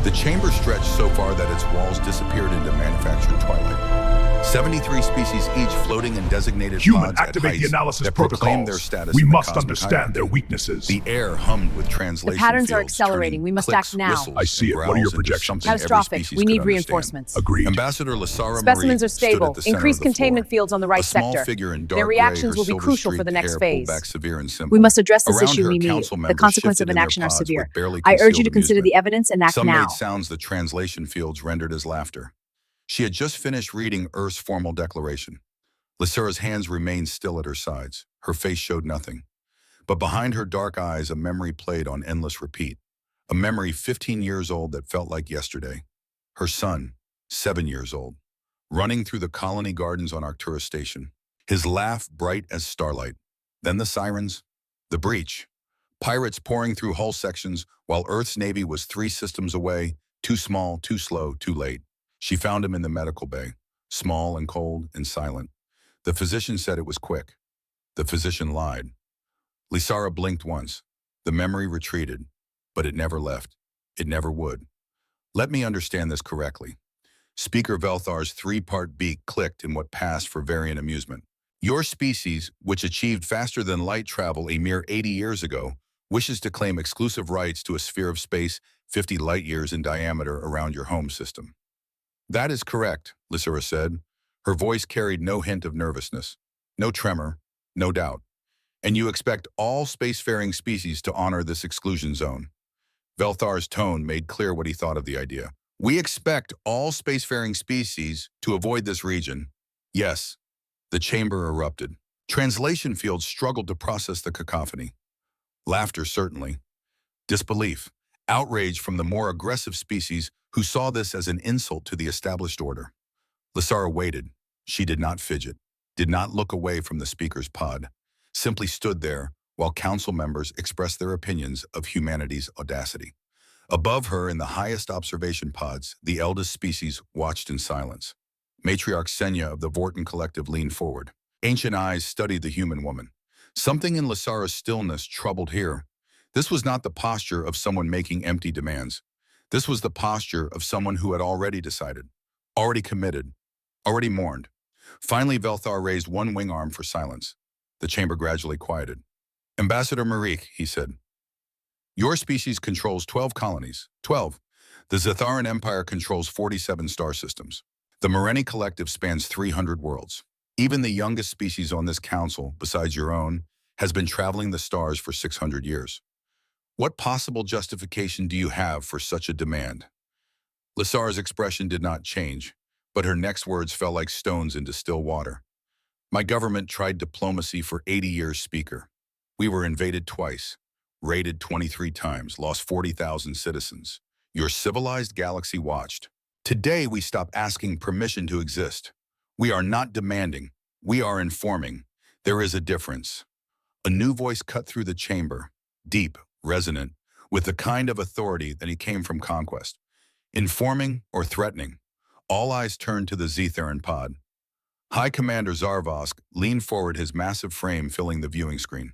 The chamber stretched so far that its walls disappeared into manufactured twilight. 73 species each floating in designated Human, pods activate at the heights analysis that proclaimed their protocols. status We in the must cosmic understand their hierarchy. weaknesses. The air hummed with The translation patterns are fields, accelerating. turning We must clicks, act now. whistles, I see and it. What are your growls into projections? something every Catastrophic. species We could need understand. reinforcements. Agreed. Ambassador Lasara Specimens Marie are stood at stable. the center Increase of the containment floor. fields on the right A small sector. figure in Their dark reactions gray, will be her crucial for the silver-streaked next hair pulled phase. back severe and simple. We must address this Around issue, her, Mimi. council The members consequences of shifted in their inaction are pods severe. with barely I urge you concealed to consider amusement. the evidence and act Some now. made sounds the translation fields rendered as laughter. She had just finished reading Earth's formal declaration. Lasara's hands remained still at her sides. Her face showed nothing. But behind her dark eyes, a memory played on endless repeat. A memory 15 years old that felt like yesterday. Her son, 7 years old, running through the colony gardens on Arcturus Station. His laugh bright as starlight. Then the sirens, the breach. Pirates pouring through hull sections while Earth's Navy was 3 systems away, too small, too slow, too late. She found him in the medical bay, small and cold and silent. The physician said it was quick. The physician lied. Lasara blinked once. The memory retreated, but it never left. It never would. Let me understand this correctly. Speaker Velthar's 3-part beak clicked in what passed for variant amusement. Your species, which achieved faster than light travel a mere 80 years ago, wishes to claim exclusive rights to a sphere of space 50 light years in diameter around your home system. That is correct, Lasara said. Her voice carried no hint of nervousness, no tremor, no doubt. And you expect all spacefaring species to honor this exclusion zone. Velthar's tone made clear what he thought of the idea. We expect all spacefaring species to avoid this region. Yes, the chamber erupted. Translation fields struggled to process the cacophony. Laughter, certainly. Disbelief, outrage from the more aggressive species who saw this as an insult to the established order. Lasara waited. She did not fidget, did not look away from the speaker's pod, simply stood there while council members expressed their opinions of humanity's audacity. Above her, in the highest observation pods, the eldest species watched in silence. Matriarch Senya of the Vorton Collective leaned forward. Ancient eyes studied the human woman. Something in Lasara's stillness troubled here. This was not the posture of someone making empty demands. This was the posture of someone who had already decided, already committed, already mourned. Finally, Velthar raised one wing arm for silence. The chamber gradually quieted. Ambassador Marik, he said, your species controls 12 colonies. 12. The Zitharan Empire controls 47 star systems. The Moreni Collective spans 300 worlds. Even the youngest species on this council, besides your own, has been traveling the stars for 600 years. What possible justification do you have for such a demand? Lasara's expression did not change, but her next words fell like stones into still water. My government tried diplomacy for 80 years, Speaker. We were invaded twice, raided 23 times, lost 40,000 citizens. Your civilized galaxy watched. Today, we stop asking permission to exist. We are not demanding. We are informing. There is a difference. A new voice cut through the chamber, deep, resonant, with the kind of authority that he came from conquest. Informing or threatening? All eyes turned to the Zitharan pod. High Commander Zarvosk leaned forward, his massive frame filling the viewing screen.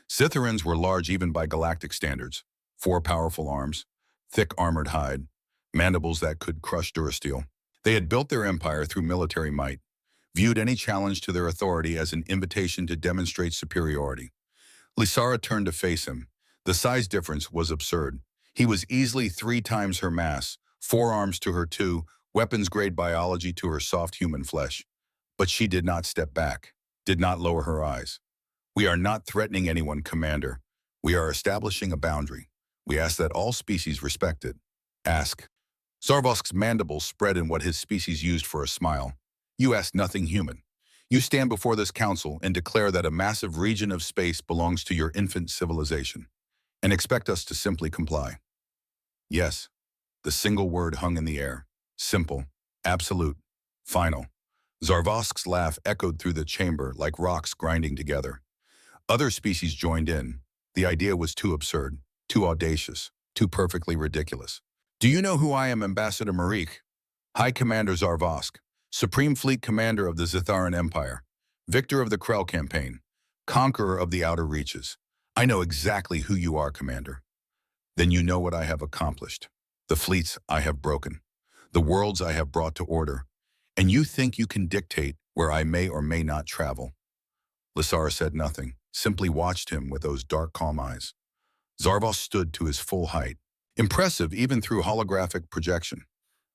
Zitharans were large even by galactic standards. 4 powerful arms, thick armored hide, mandibles that could crush durasteel. They had built their empire through military might, viewed any challenge to their authority as an invitation to demonstrate superiority. Lasara turned to face him. The size difference was absurd. He was easily 3 times her mass, 4 arms to her 2, weapons-grade biology to her soft human flesh. But she did not step back, did not lower her eyes. We are not threatening anyone, Commander. We are establishing a boundary. We ask that all species respect it. Ask. Zarvosk's mandibles spread in what his species used for a smile. You ask nothing human. You stand before this council and declare that a massive region of space belongs to your infant civilization, and expect us to simply comply. Yes, the single word hung in the air. Simple, absolute, final. Zarvosk's laugh echoed through the chamber like rocks grinding together. Other species joined in. The idea was too absurd, too audacious, too perfectly ridiculous. Do you know who I am, Ambassador Marik? High Commander Zarvosk, Supreme Fleet Commander of the Zitharan Empire, victor of the Krell campaign, conqueror of the outer reaches. I know exactly who you are, Commander. Then you know what I have accomplished. The fleets I have broken, the worlds I have brought to order, and you think you can dictate where I may or may not travel. Lysara said nothing, simply watched him with those dark, calm eyes. Zarvos stood to his full height, impressive even through holographic projection.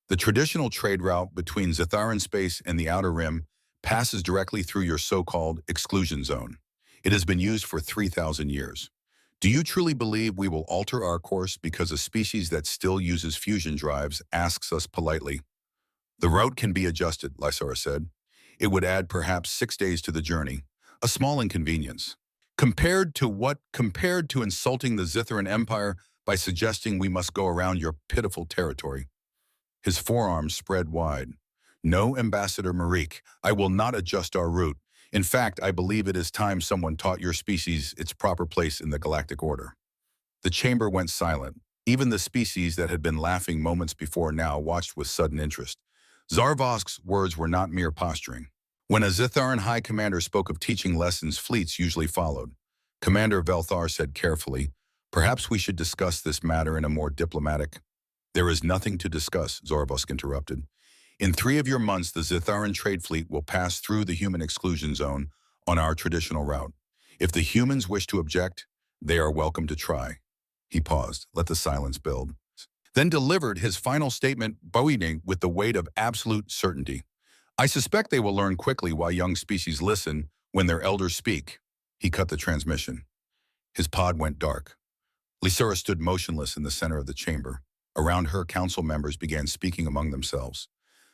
The traditional trade route between Zitharan space and the Outer Rim passes directly through your so-called exclusion zone. It has been used for 3,000 years. Do you truly believe we will alter our course because a species that still uses fusion drives asks us politely? The route can be adjusted, Lysara said. It would add perhaps 6 days to the journey, a small inconvenience. Compared to what? Compared to insulting the Zitharan Empire by suggesting we must go around your pitiful territory. His forearms spread wide. No, Ambassador Marik, I will not adjust our route. In fact, I believe it is time someone taught your species its proper place in the galactic order. The chamber went silent. Even the species that had been laughing moments before now watched with sudden interest. Zarvosk's words were not mere posturing. When a Zitharan High Commander spoke of teaching lessons, fleets usually followed. Commander Velthar said carefully, "Perhaps we should discuss this matter in a more diplomatic—" "There is nothing to discuss," Zarvosk interrupted. "In 3 of your months, the Zitharan trade fleet will pass through the human exclusion zone on our traditional route. If the humans wish to object, they are welcome to try." He paused, let the silence build, then delivered his final statement, bowing with the weight of absolute certainty. "I suspect they will learn quickly why young species listen when their elders speak." He cut the transmission. His pod went dark. Lysara stood motionless in the center of the chamber. Around her, council members began speaking among themselves.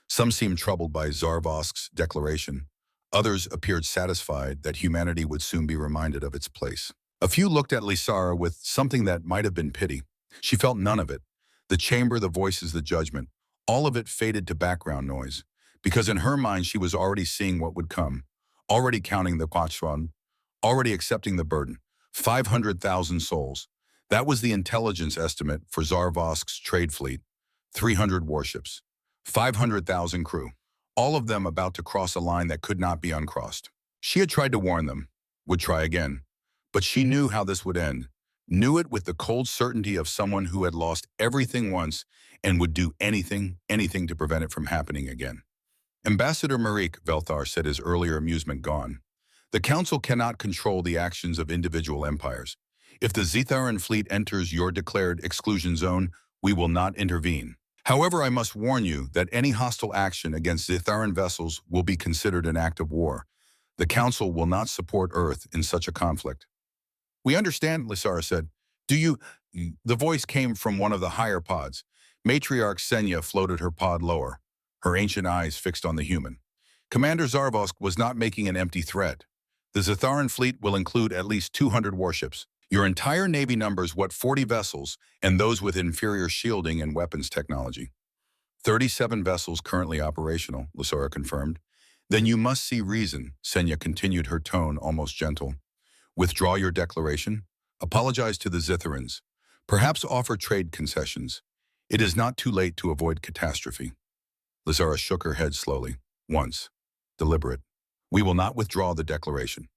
Some seemed troubled by Zarvosk's declaration. Others appeared satisfied that humanity would soon be reminded of its place. A few looked at Lysara with something that might have been pity. She felt none of it. The chamber, the voices, the judgment, all of it faded to background noise, because in her mind she was already seeing what would come, already counting the Quachron, already accepting the burden. 500,000 souls. That was the intelligence estimate for Zarvosk's trade fleet. 300 warships. 500,000 crew. All of them about to cross a line that could not be uncrossed. She had tried to warn them, would try again. But she knew how this would end. Knew it with the cold certainty of someone who had lost everything once and would do anything to prevent it from happening again. Ambassador Marik, Velthar said, his earlier amusement gone. The Council cannot control the actions of individual empires. If the Zitharan fleet enters your declared exclusion zone, we will not intervene. However, I must warn you that any hostile action against Zitharan vessels will be considered an act of war. The Council will not support Earth in such a conflict. "We understand," Lysara said. "Do you—" The voice came from one of the higher pods. Matriarch Senya floated her pod lower, her ancient eyes fixed on the human. "Commander Zarvosk was not making an empty threat. The Zitharan fleet will include at least 200 warships. Your entire navy numbers 40 vessels, and those with inferior shielding and weapons technology." 37 vessels currently operational, Lysara confirmed. "Then you must see reason," Senya continued, her tone almost gentle. "Withdraw your declaration. Apologize to the Zitharans. Perhaps offer trade concessions. It is not too late to avoid catastrophe." Lysara shook her head slowly, once, deliberate. "We will not withdraw the declaration."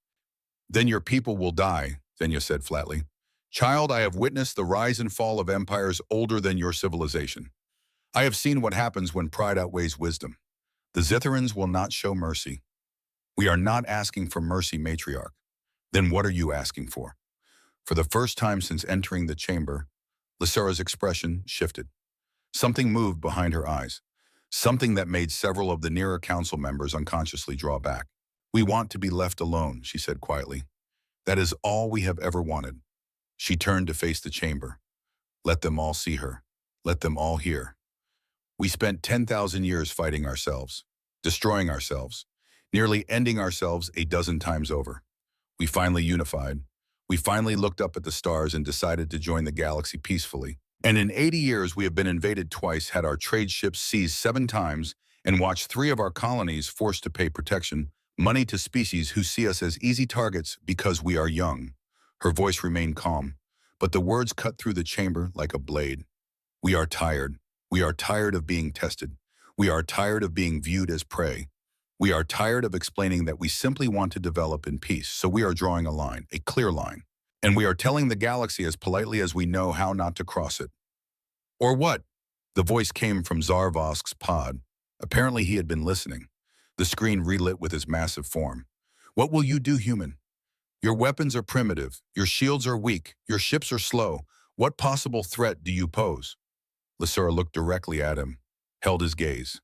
"Then your people will die," Senya said flatly. "Child, I have witnessed the rise and fall of empires older than your civilization. I have seen what happens when pride outweighs wisdom. The Zitharans will not show mercy." "We are not asking for mercy, Matriarch." "Then what are you asking for?" For the first time since entering the chamber, Lysara's expression shifted. Something moved behind her eyes, something that made several of the nearer council members unconsciously draw back. "We want to be left alone," she said quietly. "That is all we have ever wanted." She turned to face the chamber. Let them all see her. Let them all hear. "We spent 10,000 years fighting ourselves, destroying ourselves, nearly ending ourselves a dozen times over. We finally unified. We finally looked up at the stars and decided to join the galaxy peacefully. And in 80 years, we have been invaded twice, had our trade ships seized 7 times, and watched 3 of our colonies forced to pay protection money to species who see us as easy targets because we are young." Her voice remained calm, but the words cut through the chamber like a blade. "We are tired. We are tired of being tested. We are tired of being viewed as prey. We are tired of explaining that we simply want to develop in peace, so we are drawing a line, a clear line. And we are telling the galaxy as politely as we know how not to cross it." "Or what?" The voice came from Zarvosk's pod. Apparently he had been listening. The screen relit with his massive form. What will you do, human? Your weapons are primitive. Your shields are weak. Your ships are slow. What possible threat do you pose? Lysura looked directly at him, held his gaze.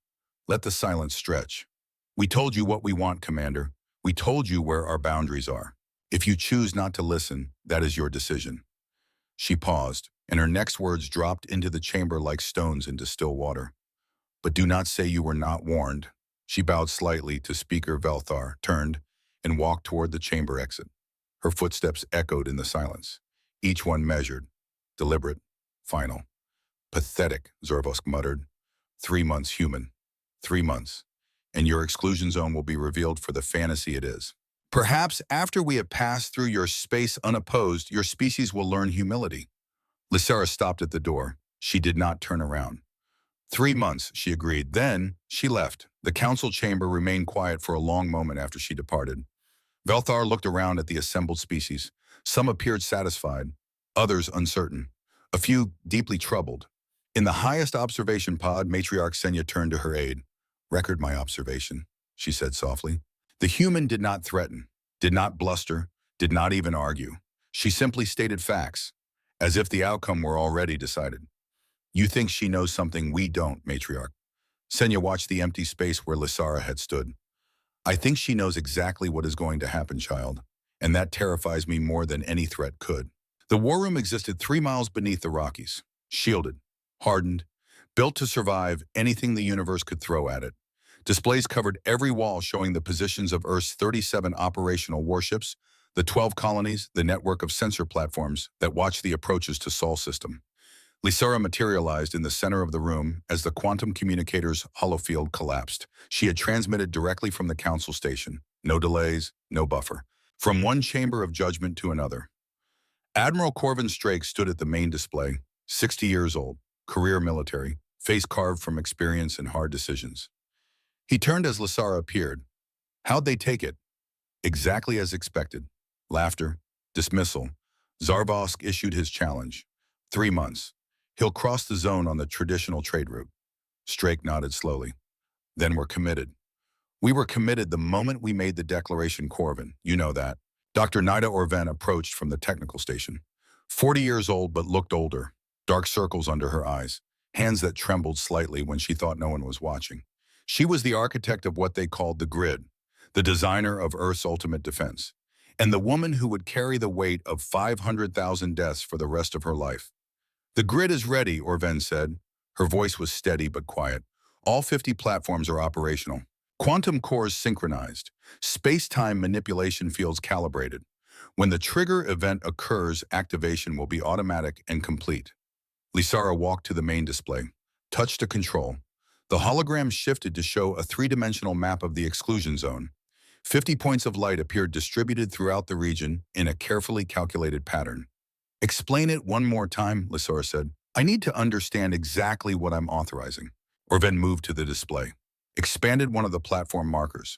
Let the silence stretch. We told you what we want, Commander. We told you where our boundaries are. If you choose not to listen, that is your decision. She paused, and her next words dropped into the chamber like stones into still water. But do not say you were not warned. She bowed slightly to Speaker Velthar, turned, and walked toward the chamber exit. Her footsteps echoed in the silence, each one measured, deliberate, final. Pathetic, Zarvosk muttered. 3 months, human. 3 months. And your exclusion zone will be revealed for the fantasy it is. Perhaps after we have passed through your space unopposed, your species will learn humility. Lysura stopped at the door. She did not turn around. 3 months, she agreed. Then she left. The council chamber remained quiet for a long moment after she departed. Velthar looked around at the assembled species. Some appeared satisfied, others uncertain, a few deeply troubled. In the highest observation pod, Matriarch Senya turned to her aide. Record my observation, she said softly. The human did not threaten, did not bluster, did not even argue. She simply stated facts, as if the outcome were already decided. You think she knows something we don't, Matriarch. Senya watched the empty space where Lysura had stood. I think she knows exactly what is going to happen, child, and that terrifies me more than any threat could. The war room existed 3 miles beneath the Rockies, shielded, hardened, built to survive anything the universe could throw at it. Displays covered every wall showing the positions of Earth's 37 operational warships, the 12 colonies, the network of sensor platforms that watch the approaches to Sol system. Lysura materialized in the center of the room as the quantum communicator's holofield collapsed. She had transmitted directly from the council station. No delays, no buffer. From one chamber of judgment to another. Admiral Corvin Strake stood at the main display, 60 years old, career military, face carved from experience and hard decisions. He turned as Lysura appeared. How'd they take it? Exactly as expected. Laughter, dismissal. Zarvosk issued his challenge. 3 months. He'll cross the zone on the traditional trade route. Strake nodded slowly. Then we're committed. We were committed the moment we made the declaration, Corvin. You know that. Dr. Nida Orven approached from the technical station. 40 years old but looked older. Dark circles under her eyes. Hands that trembled slightly when she thought no one was watching. She was the architect of what they called the grid, the designer of Earth's ultimate defense, and the woman who would carry the weight of 500,000 deaths for the rest of her life. The grid is ready, Orven said. Her voice was steady but quiet. All 50 platforms are operational. Quantum cores synchronized. Space-time manipulation fields calibrated. When the trigger event occurs, activation will be automatic and complete. Lysura walked to the main display, touched a control. The hologram shifted to show a 3-dimensional map of the exclusion zone. 50 points of light appeared distributed throughout the region in a carefully calculated pattern. Explain it one more time, Lysura said. I need to understand exactly what I'm authorizing. Orven moved to the display, expanded one of the platform markers.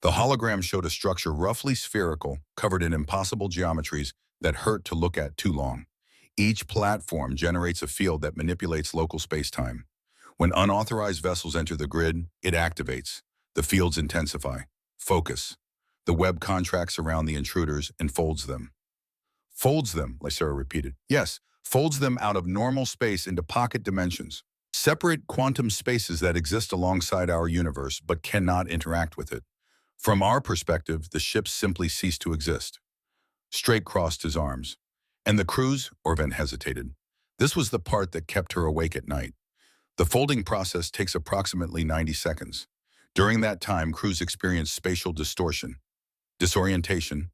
The hologram showed a structure roughly spherical, covered in impossible geometries that hurt to look at too long. Each platform generates a field that manipulates local space-time. When unauthorized vessels enter the grid, it activates. The fields intensify. Focus. The web contracts around the intruders and folds them. Folds them, Lysura repeated. Yes, folds them out of normal space into pocket dimensions. Separate quantum spaces that exist alongside our universe but cannot interact with it. From our perspective, the ships simply cease to exist. Strake crossed his arms. And the crews? Orven hesitated. This was the part that kept her awake at night. The folding process takes approximately 90 seconds. During that time, crews experience spatial distortion, disorientation.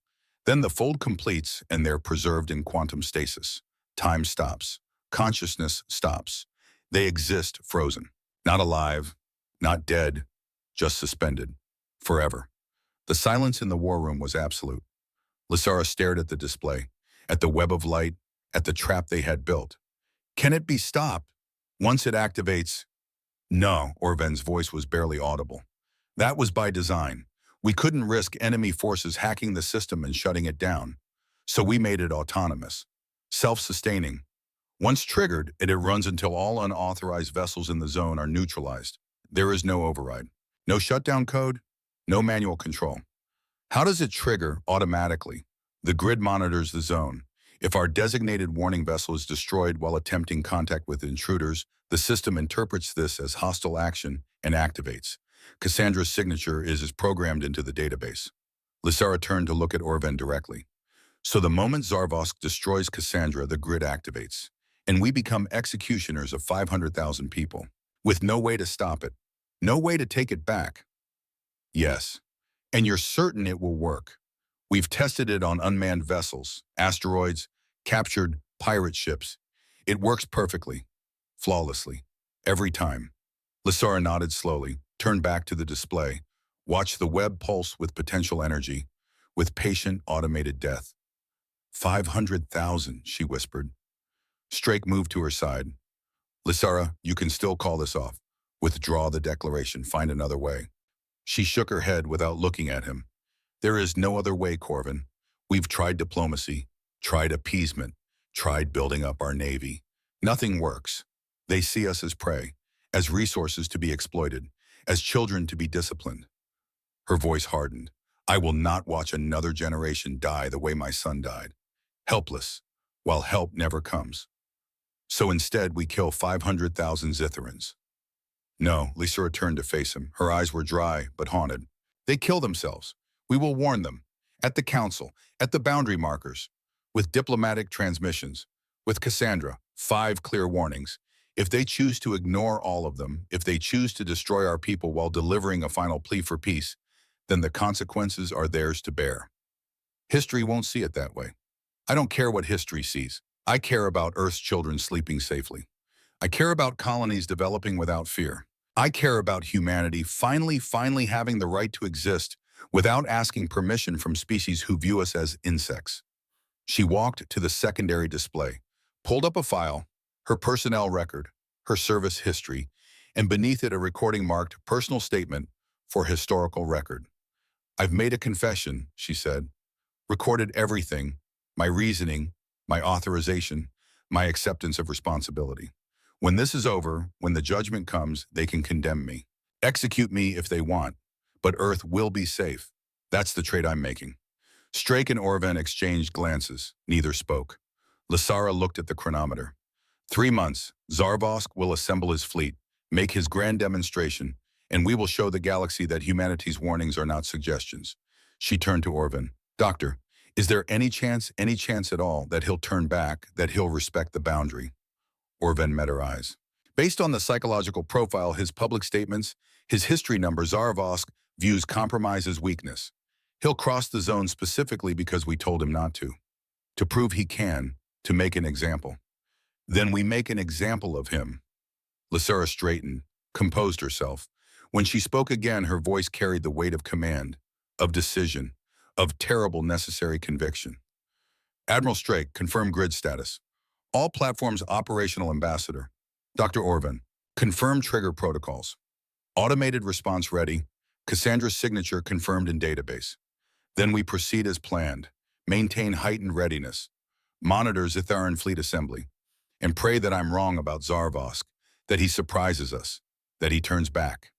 Then the fold completes and they're preserved in quantum stasis. Time stops. Consciousness stops. They exist frozen. Not alive, not dead, just suspended. Forever. The silence in the war room was absolute. Lysura stared at the display, at the web of light, at the trap they had built. Can it be stopped? Once it activates? No, Orven's voice was barely audible. That was by design. We couldn't risk enemy forces hacking the system and shutting it down. So we made it autonomous, self-sustaining. Once triggered, it runs until all unauthorized vessels in the zone are neutralized. There is no override, no shutdown code, no manual control. How does it trigger automatically? The grid monitors the zone. If our designated warning vessel is destroyed while attempting contact with intruders, the system interprets this as hostile action and activates. Cassandra's signature is programmed into the database. Lysara turned to look at Orven directly. So the moment Zarvosk destroys Cassandra, the grid activates, and we become executioners of 500,000 people, with no way to stop it, no way to take it back. Yes, and you're certain it will work. We've tested it on unmanned vessels, asteroids, captured pirate ships. It works perfectly, flawlessly, every time. Lysara nodded slowly, turned back to the display, watched the web pulse with potential energy, with patient automated death. 500,000, she whispered. Strake moved to her side. Lysara, you can still call this off. Withdraw the declaration, find another way. She shook her head without looking at him. There is no other way, Corvin. We've tried diplomacy, tried appeasement, tried building up our navy. Nothing works. They see us as prey, as resources to be exploited, as children to be disciplined. Her voice hardened. I will not watch another generation die the way my son died. Helpless, while help never comes. So instead we kill 500,000 Zitherans. No, Lysara turned to face him. Her eyes were dry, but haunted. They kill themselves. We will warn them. At the council, at the boundary markers, with diplomatic transmissions, with Cassandra, 5 clear warnings. If they choose to ignore all of them, if they choose to destroy our people while delivering a final plea for peace, then the consequences are theirs to bear. History won't see it that way. I don't care what history sees. I care about Earth's children sleeping safely. I care about colonies developing without fear. I care about humanity finally having the right to exist without asking permission from species who view us as insects. She walked to the secondary display, pulled up a file, her personnel record, her service history, and beneath it a recording marked personal statement for historical record. I've made a confession, she said, recorded everything, my reasoning, my authorization, my acceptance of responsibility. When this is over, when the judgment comes, they can condemn me. Execute me if they want, but Earth will be safe. That's the trade I'm making. Strake and Orven exchanged glances. Neither spoke. Lysara looked at the chronometer. 3 months, Zarvosk will assemble his fleet, make his grand demonstration, and we will show the galaxy that humanity's warnings are not suggestions. She turned to Orven. Doctor, is there any chance at all, that he'll turn back, that he'll respect the boundary? Orven met her eyes. Based on the psychological profile, his public statements, his history number, Zarvosk views compromise as weakness. He'll cross the zone specifically because we told him not to prove he can, to make an example. Then we make an example of him. Lysara straightened, composed herself. When she spoke again, her voice carried the weight of command, of decision, of terrible necessary conviction. Admiral Strake, confirm grid status. All platforms operational ambassador. Dr. Orven, confirm trigger protocols. Automated response ready. Cassandra's signature confirmed in database. Then we proceed as planned. Maintain heightened readiness. Monitor Zitharan fleet assembly. And pray that I'm wrong about Zarvosk, that he surprises us, that he turns back.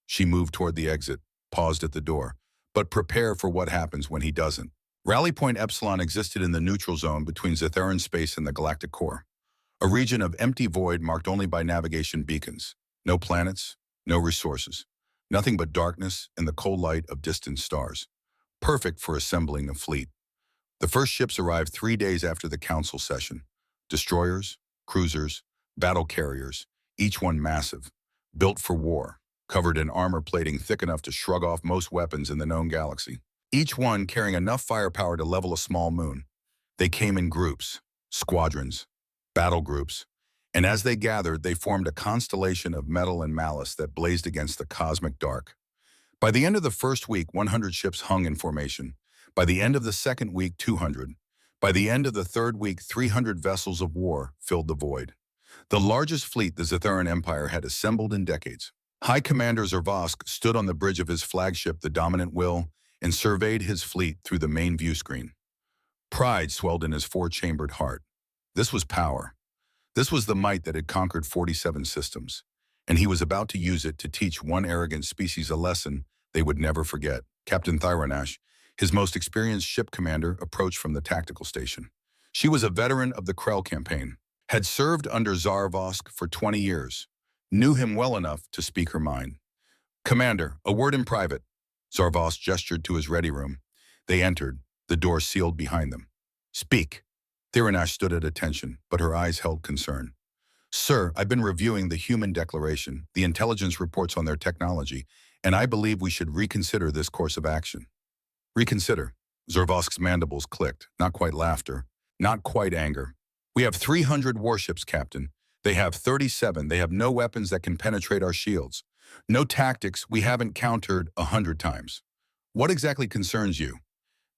She moved toward the exit, paused at the door. But prepare for what happens when he doesn't. Rally Point Epsilon existed in the neutral zone between Zitharan space and the galactic core. A region of empty void marked only by navigation beacons. No planets, no resources. Nothing but darkness and the cold light of distant stars. Perfect for assembling a fleet. The first ships arrived 3 days after the council session. Destroyers, cruisers, battle carriers, each one massive, built for war, covered in armor plating thick enough to shrug off most weapons in the known galaxy. Each one carrying enough firepower to level a small moon. They came in groups, squadrons, battle groups, and as they gathered, they formed a constellation of metal and malice that blazed against the cosmic dark. By the end of the first week, 100 ships hung in formation. By the end of the second week, 200. By the end of the third week, 300 vessels of war filled the void. The largest fleet the Zitharan Empire had assembled in decades. High Commander Zarvosk stood on the bridge of his flagship, the Dominant Will, and surveyed his fleet through the main view screen. Pride swelled in his 4-chambered heart. This was power. This was the might that had conquered 47 systems, and he was about to use it to teach one arrogant species a lesson they would never forget. Captain Thyranash, his most experienced ship commander, approached from the tactical station. She was a veteran of the Krell campaign, had served under Zarvosk for 20 years, knew him well enough to speak her mind. "Commander, a word in private." Zarvosk gestured to his ready room. They entered, the door sealed behind them. "Speak." Thyranash stood at attention, but her eyes held concern. "Sir, I've been reviewing the Human Declaration, the intelligence reports on their technology, and I believe we should reconsider this course of action." "Reconsider." Zarvosk's mandibles clicked, not quite laughter, not quite anger. "We have 300 warships, Captain. They have 37. They have no weapons that can penetrate our shields. No tactics we haven't countered 100 times. What exactly concerns you?"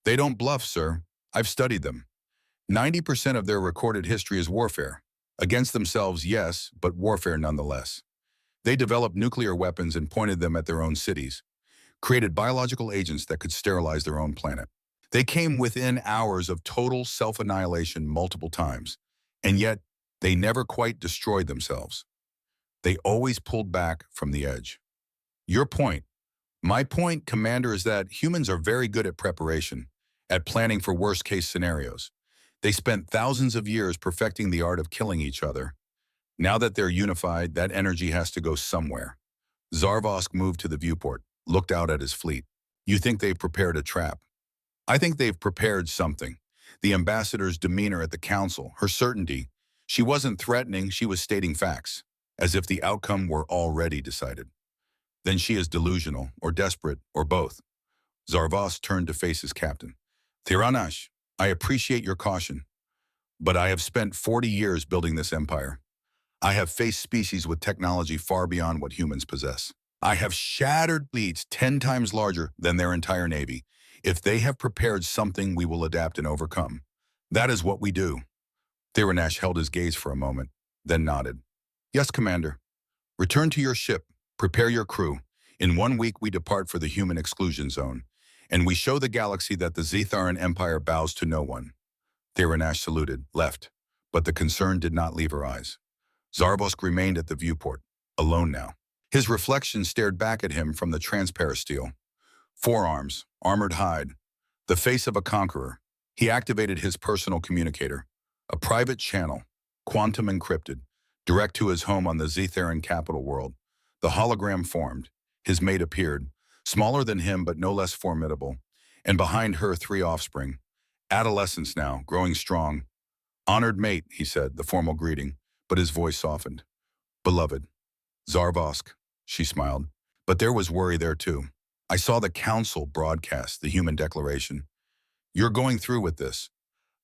"They don't bluff, sir. I've studied them. 90% of their recorded history is warfare. Against themselves, yes, but warfare nonetheless. They developed nuclear weapons and pointed them at their own cities, created biological agents that could sterilize their own planet. They came within hours of total self-annihilation multiple times, and yet they never quite destroyed themselves. They always pulled back from the edge." "Your point." "My point, Commander, is that humans are very good at preparation, at planning for worst-case scenarios. They spent thousands of years perfecting the art of killing each other. Now that they're unified, that energy has to go somewhere." Zarvosk moved to the viewport, looked out at his fleet. "You think they've prepared a trap?" "I think they've prepared something." The ambassador's demeanor at the council, her certainty. She wasn't threatening, she was stating facts, as if the outcome were already decided. "Then she is delusional, or desperate, or both." Zarvosk turned to face his captain. "Thyranash, I appreciate your caution, but I have spent 40 years building this empire. I have faced species with technology far beyond what humans possess. I have shattered fleets 10 times larger than their entire navy. If they have prepared something, we will adapt and overcome. That is what we do." Thyranash held his gaze for a moment, then nodded. "Yes, Commander. Return to your ship. Prepare your crew. In 1 week we depart for the human exclusion zone, and we show the galaxy that the Zetharan Empire bows to no one." Thyranash saluted, left, but the concern did not leave her eyes. Zarvosk remained at the viewport, alone now. His reflection stared back at him from the transparasteel. Forearms, armored hide, the face of a conqueror. He activated his personal communicator, a private channel, quantum encrypted, direct to his home on the Zetharan capital world. The hologram formed. His mate appeared, smaller than him but no less formidable, and behind her 3 offspring. Adolescents now, growing strong. "Honored mate," he said, the formal greeting, but his voice softened. "Beloved." "Zarvosk," she smiled. But there was worry there too. "I saw the council broadcast the Human Declaration. You're going through with this.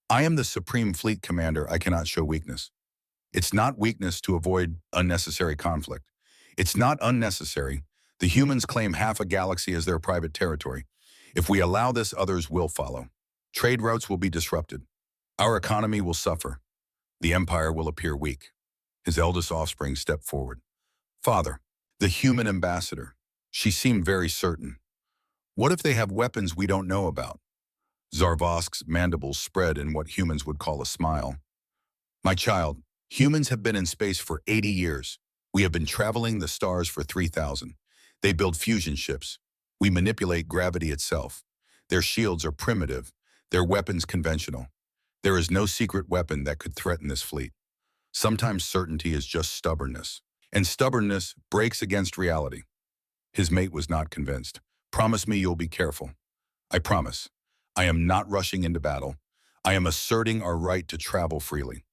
I am the Supreme Fleet Commander. I cannot show weakness. It's not weakness to avoid unnecessary conflict. It's not unnecessary. The humans claim half a galaxy as their private territory. If we allow this, others will follow. Trade routes will be disrupted. Our economy will suffer. The Empire will appear weak." His eldest offspring stepped forward. "Father." The human ambassador. She seemed very certain. "What if they have weapons we don't know about?" Zarvosk's mandibles spread in what humans would call a smile. "My child, humans have been in space for 80 years. We have been traveling the stars for 3,000. They build fusion ships. We manipulate gravity itself. Their shields are primitive, their weapons conventional. There is no secret weapon that could threaten this fleet. Sometimes certainty is just stubbornness, and stubbornness breaks against reality." His mate was not convinced. "Promise me you'll be careful." "I promise. I am not rushing into battle. I am asserting our right to travel freely.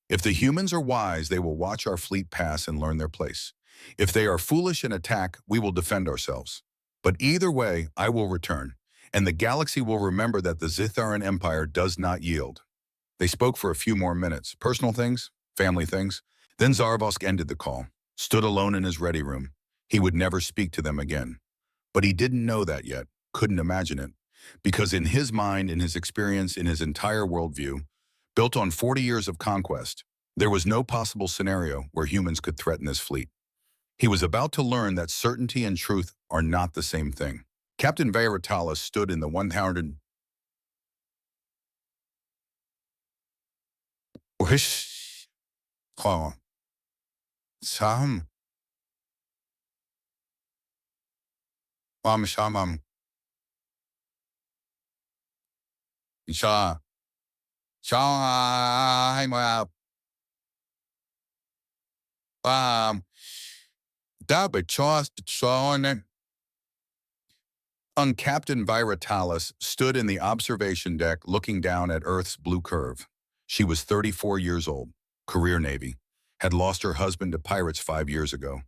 If the humans are wise, they will watch our fleet pass and learn their place. If they are foolish and attack, we will defend ourselves. But either way, I will return, and the galaxy will remember that the Zetharan Empire does not yield." They spoke for a few more minutes, personal things, family things. Then Zarvosk ended the call, stood alone in his ready room. He would never speak to them again. But he didn't know that yet, couldn't imagine it. Because in his mind, in his experience, in his entire worldview, built on 40 years of conquest, there was no possible scenario where humans could threaten this fleet. He was about to learn that certainty and truth are not the same thing. Captain Vairatala stood in the 100. Oh, Sam, Sam, Sa, Sa, um, Dabba Chost, Son. Captain Viratalis stood in the observation deck looking down at Earth's blue curve. She was 34 years old, career Navy, had lost her husband to pirates 5 years ago,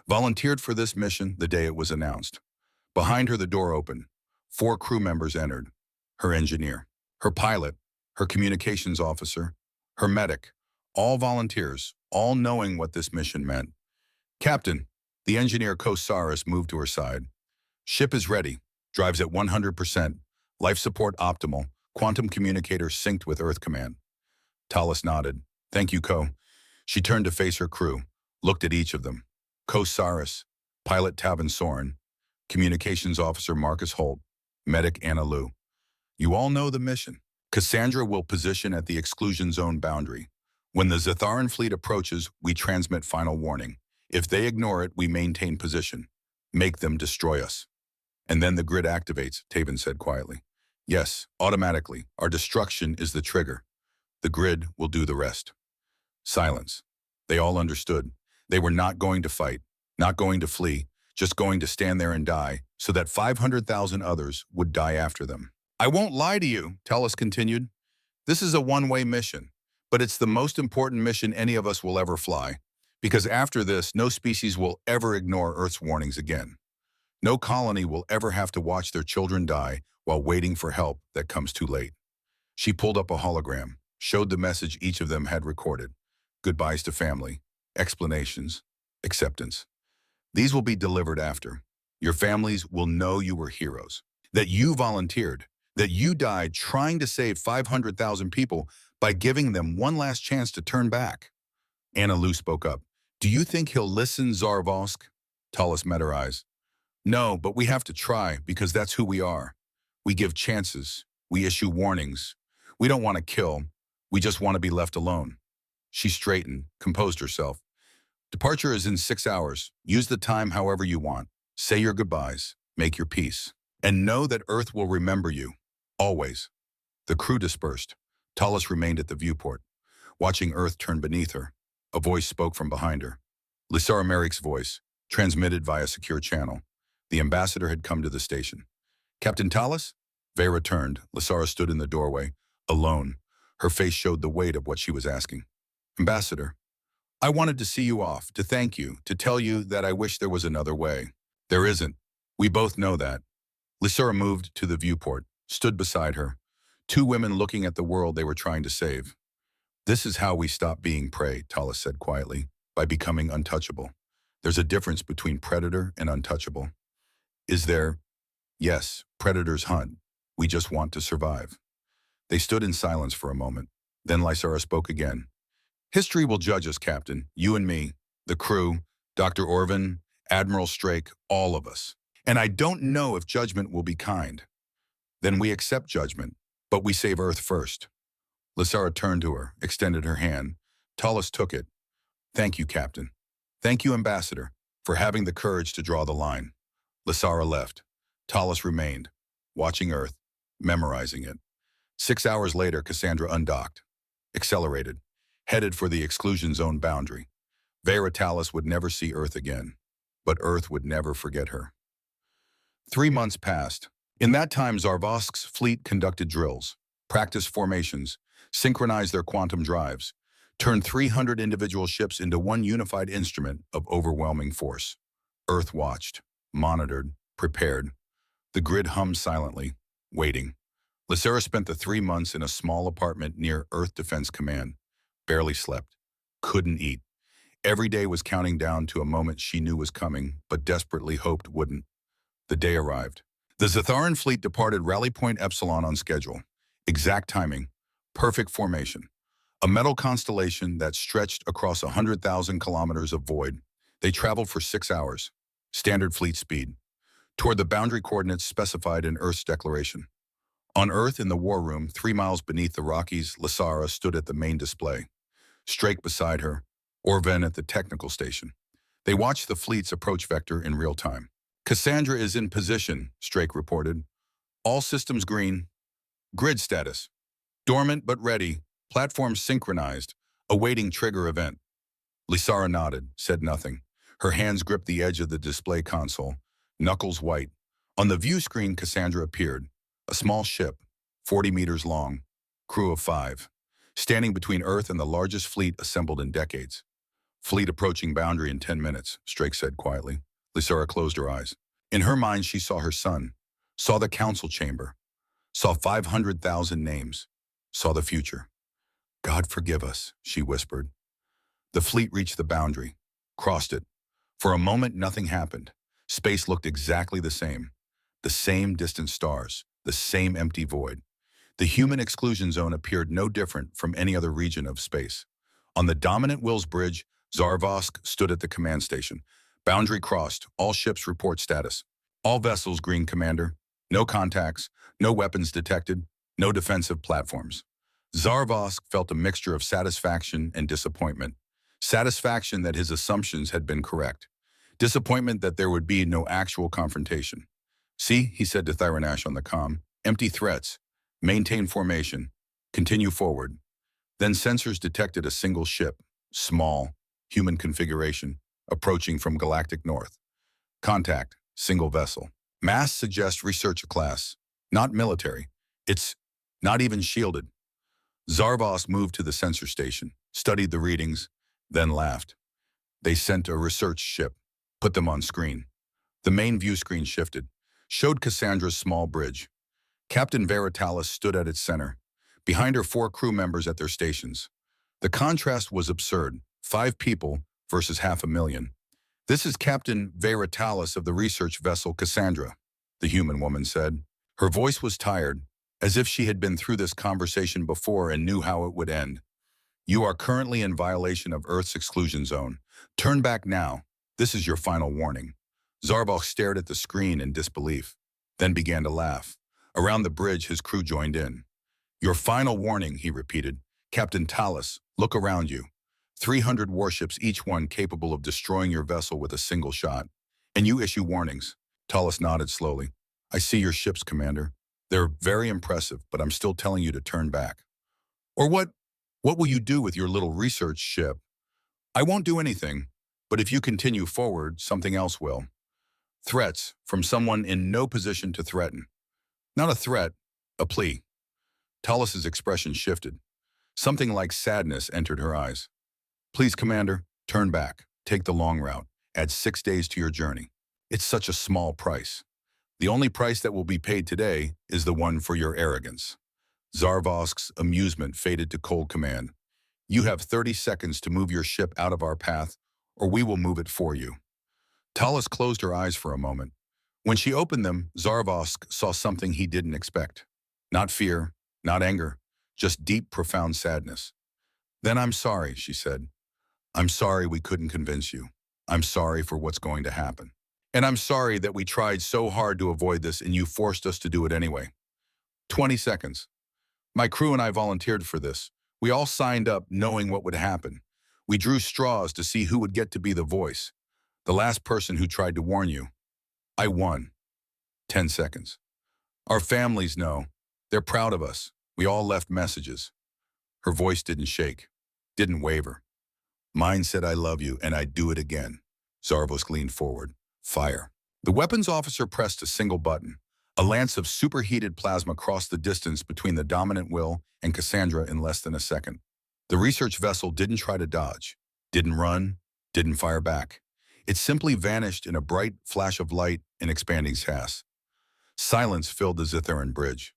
volunteered for this mission the day it was announced. Behind her, the door opened. 4 crew members entered. Her engineer, her pilot, her communications officer, her medic, all volunteers, all knowing what this mission meant. Captain, the engineer Kosaris moved to her side. Ship is ready, drives at 100%, life support optimal, quantum communicator synced with Earth Command. Talis nodded. Thank you, Ko. She turned to face her crew, looked at each of them. Kosaris, pilot Tavin Soren, communications officer Marcus Holt, medic Anna Lou. You all know the mission. Cassandra will position at the exclusion zone boundary. When the Zatharan fleet approaches, we transmit final warning. If they ignore it, we maintain position. Make them destroy us. And then the grid activates, Taven said quietly. Yes, automatically. Our destruction is the trigger. The grid will do the rest. Silence. They all understood. They were not going to fight, not going to flee, just going to stand there and die, so that 500,000 others would die after them. I won't lie to you, Talis continued. This is a one-way mission, but it's the most important mission any of us will ever fly, because after this, no species will ever ignore Earth's warnings again. No colony will ever have to watch their children die while waiting for help that comes too late. She pulled up a hologram, showed the message each of them had recorded. Goodbyes to family, explanations, acceptance. These will be delivered after. Your families will know you were heroes, that you volunteered, that you died trying to save 500,000 people by giving them one last chance to turn back. Anna Lou spoke up. Do you think he'll listen, Zarvosk? Talis met her eyes. No, but we have to try because that's who we are. We give chances. We issue warnings. We don't want to kill. We just want to be left alone. She straightened, composed herself. Departure is in 6 hours. Use the time however you want. Say your goodbyes. Make your peace. And know that Earth will remember you. Always. The crew dispersed. Talis remained at the viewport, watching Earth turn beneath her. A voice spoke from behind her. Lysara Merrick's voice, transmitted via secure channel. The ambassador had come to the station. Captain Talis? Vera turned. Lysara stood in the doorway, alone. Her face showed the weight of what she was asking. Ambassador, I wanted to see you off, to thank you, to tell you that I wish there was another way. There isn't. We both know that. Lysara moved to the viewport, stood beside her. 2 women looking at the world they were trying to save. This is how we stop being prey, Talis said quietly, by becoming untouchable. There's a difference between predator and untouchable. Is there? Yes, predators hunt. We just want to survive. They stood in silence for a moment. Then Lysara spoke again. History will judge us, Captain. You and me, the crew, Dr. Orvin, Admiral Strake, all of us. And I don't know if judgment will be kind. Then we accept judgment, but we save Earth first. Lysara turned to her, extended her hand. Talis took it. Thank you, Captain. Thank you, Ambassador, for having the courage to draw the line. Lysara left. Talis remained, watching Earth, memorizing it. 6 hours later, Cassandra undocked, accelerated, headed for the exclusion zone boundary. Veritalis would never see Earth again, but Earth would never forget her. 3 months passed. In that time, Zarvosk's fleet conducted drills, practiced formations, synchronized their quantum drives, turned 300 individual ships into one unified instrument of overwhelming force. Earth watched, monitored, prepared. The grid hummed silently, waiting. Lysara spent the 3 months in a small apartment near Earth Defense Command. Barely slept. Couldn't eat. Every day was counting down to a moment she knew was coming, but desperately hoped wouldn't. The day arrived. The Zatharan fleet departed Rally Point Epsilon on schedule. Exact timing. Perfect formation. A metal constellation that stretched across 100,000 kilometers of void. They traveled for 6 hours. Standard fleet speed. Toward the boundary coordinates specified in Earth's declaration. On Earth, in the war room, 3 miles beneath the Rockies, Lysara stood at the main display. Strake beside her, Orven at the technical station. They watched the fleet's approach vector in real time. Cassandra is in position, Strake reported. All systems green. Grid status. Dormant but ready. Platform synchronized. Awaiting trigger event. Lysara nodded, said nothing. Her hands gripped the edge of the display console, knuckles white. On the view screen, Cassandra appeared. A small ship, 40 meters long, crew of 5, standing between Earth and the largest fleet assembled in decades. Fleet approaching boundary in 10 minutes, Strake said quietly. Lysara closed her eyes. In her mind, she saw her son, saw the council chamber, saw 500,000 names, saw the future. God forgive us, she whispered. The fleet reached the boundary, crossed it. For a moment, nothing happened. Space looked exactly the same. The same distant stars, the same empty void. The human exclusion zone appeared no different from any other region of space. On the dominant Wills Bridge, Zarvosk stood at the command station. Boundary crossed. All ships report status. All vessels green, Commander. No contacts, no weapons detected, no defensive platforms. Zarvosk felt a mixture of satisfaction and disappointment. Satisfaction that his assumptions had been correct. Disappointment that there would be no actual confrontation. See, he said to Thyranash on the comm, empty threats. Maintain formation. Continue forward. Then sensors detected a single ship, small, human configuration, approaching from galactic north. Contact, single vessel. Mass suggests research class, not military. It's not even shielded. Zarvos moved to the sensor station, studied the readings, then laughed. They sent a research ship, put them on screen. The main view screen shifted, showed Cassandra's small bridge. Captain Veritalis stood at its center. Behind her, 4 crew members at their stations. The contrast was absurd. 5 people versus 500,000. This is Captain Veritalis of the research vessel Cassandra, the human woman said. Her voice was tired, as if she had been through this conversation before and knew how it would end. You are currently in violation of Earth's exclusion zone. Turn back now. This is your final warning. Zarvok stared at the screen in disbelief, then began to laugh. Around the bridge, his crew joined in. Your final warning, he repeated. Captain Talus, look around you. 300 warships, each one capable of destroying your vessel with a single shot. And you issue warnings. Talus nodded slowly. I see your ships, Commander. They're very impressive, but I'm still telling you to turn back. Or what will you do with your little research ship? I won't do anything, but if you continue forward, something else will. Threats from someone in no position to threaten. Not a threat, a plea. Talus's expression shifted. Something like sadness entered her eyes. Please, Commander, turn back. Take the long route. Add 6 days to your journey. It's such a small price. The only price that will be paid today is the one for your arrogance. Zarvosk's amusement faded to cold command. You have 30 seconds to move your ship out of our path, or we will move it for you. Talus closed her eyes for a moment. When she opened them, Zarvosk saw something he didn't expect. Not fear, not anger, just deep, profound sadness. Then I'm sorry, she said. I'm sorry we couldn't convince you. I'm sorry for what's going to happen. And I'm sorry that we tried so hard to avoid this and you forced us to do it anyway. 20 seconds. My crew and I volunteered for this. We all signed up knowing what would happen. We drew straws to see who would get to be the voice. The last person who tried to warn you. I won. 10 seconds. Our families know. They're proud of us. We all left messages. Her voice didn't shake, didn't waver. Mine said I love you and I'd do it again. Zarvos leaned forward. Fire. The weapons officer pressed a single button. A lance of superheated plasma crossed the distance between the dominant will and Cassandra in less than a second. The research vessel didn't try to dodge, didn't run, didn't fire back. It simply vanished in a bright flash of light and expanding gas. Silence filled the Zitharan bridge.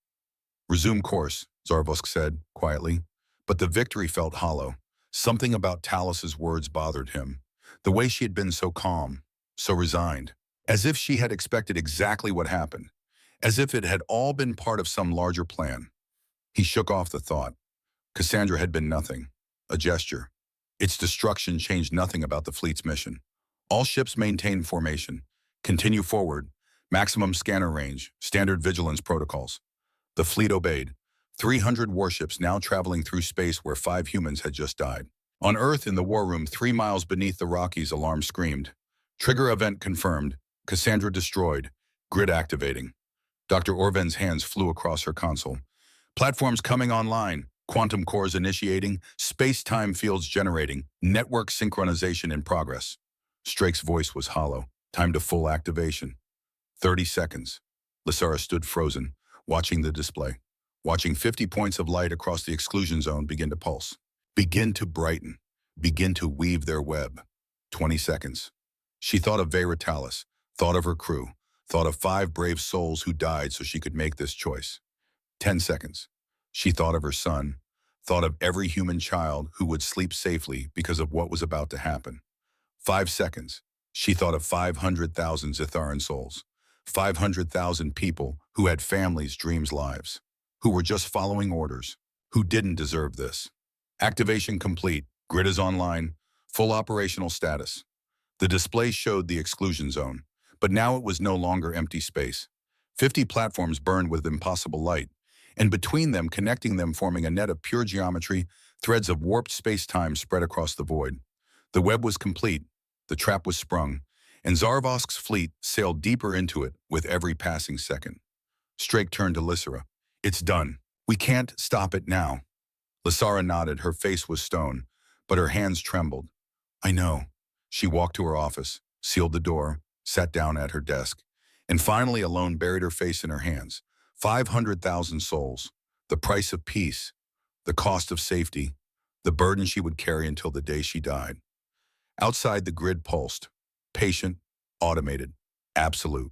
Resume course, Zarvosk said quietly, but the victory felt hollow. Something about Talus's words bothered him. The way she had been so calm, so resigned, as if she had expected exactly what happened, as if it had all been part of some larger plan. He shook off the thought. Cassandra had been nothing, a gesture. Its destruction changed nothing about the fleet's mission. All ships maintain formation, continue forward, maximum scanner range, standard vigilance protocols. The fleet obeyed. 300 warships now traveling through space where 5 humans had just died. On Earth, in the war room 3 miles beneath the Rockies, alarm screamed. Trigger event confirmed. Cassandra destroyed. Grid activating. Dr. Orven's hands flew across her console. Platforms coming online. Quantum cores initiating. Space-time fields generating. Network synchronization in progress. Strake's voice was hollow. Time to full activation. 30 seconds. Lysara stood frozen, watching the display. Watching 50 points of light across the exclusion zone begin to pulse. Begin to brighten. Begin to weave their web. 20 seconds. She thought of Veritalis, thought of her crew, thought of 5 brave souls who died so she could make this choice. 10 seconds. She thought of her son, thought of every human child who would sleep safely because of what was about to happen. 5 seconds. She thought of 500,000 Zitharan souls, 500,000 people who had families, dreams, lives, who were just following orders, who didn't deserve this. Activation complete. Grid is online. Full operational status. The display showed the exclusion zone, but now it was no longer empty space. 50 platforms burned with impossible light, and between them, connecting them, forming a net of pure geometry, threads of warped space-time spread across the void. The web was complete, the trap was sprung, and Zarvosk's fleet sailed deeper into it with every passing second. Strake turned to Lysara. It's done. We can't stop it now. Lysara nodded. Her face was stone, but her hands trembled. I know. She walked to her office, sealed the door, sat down at her desk, and finally alone buried her face in her hands. 500,000 souls, the price of peace, the cost of safety, the burden she would carry until the day she died. Outside, the grid pulsed, patient, automated, absolute,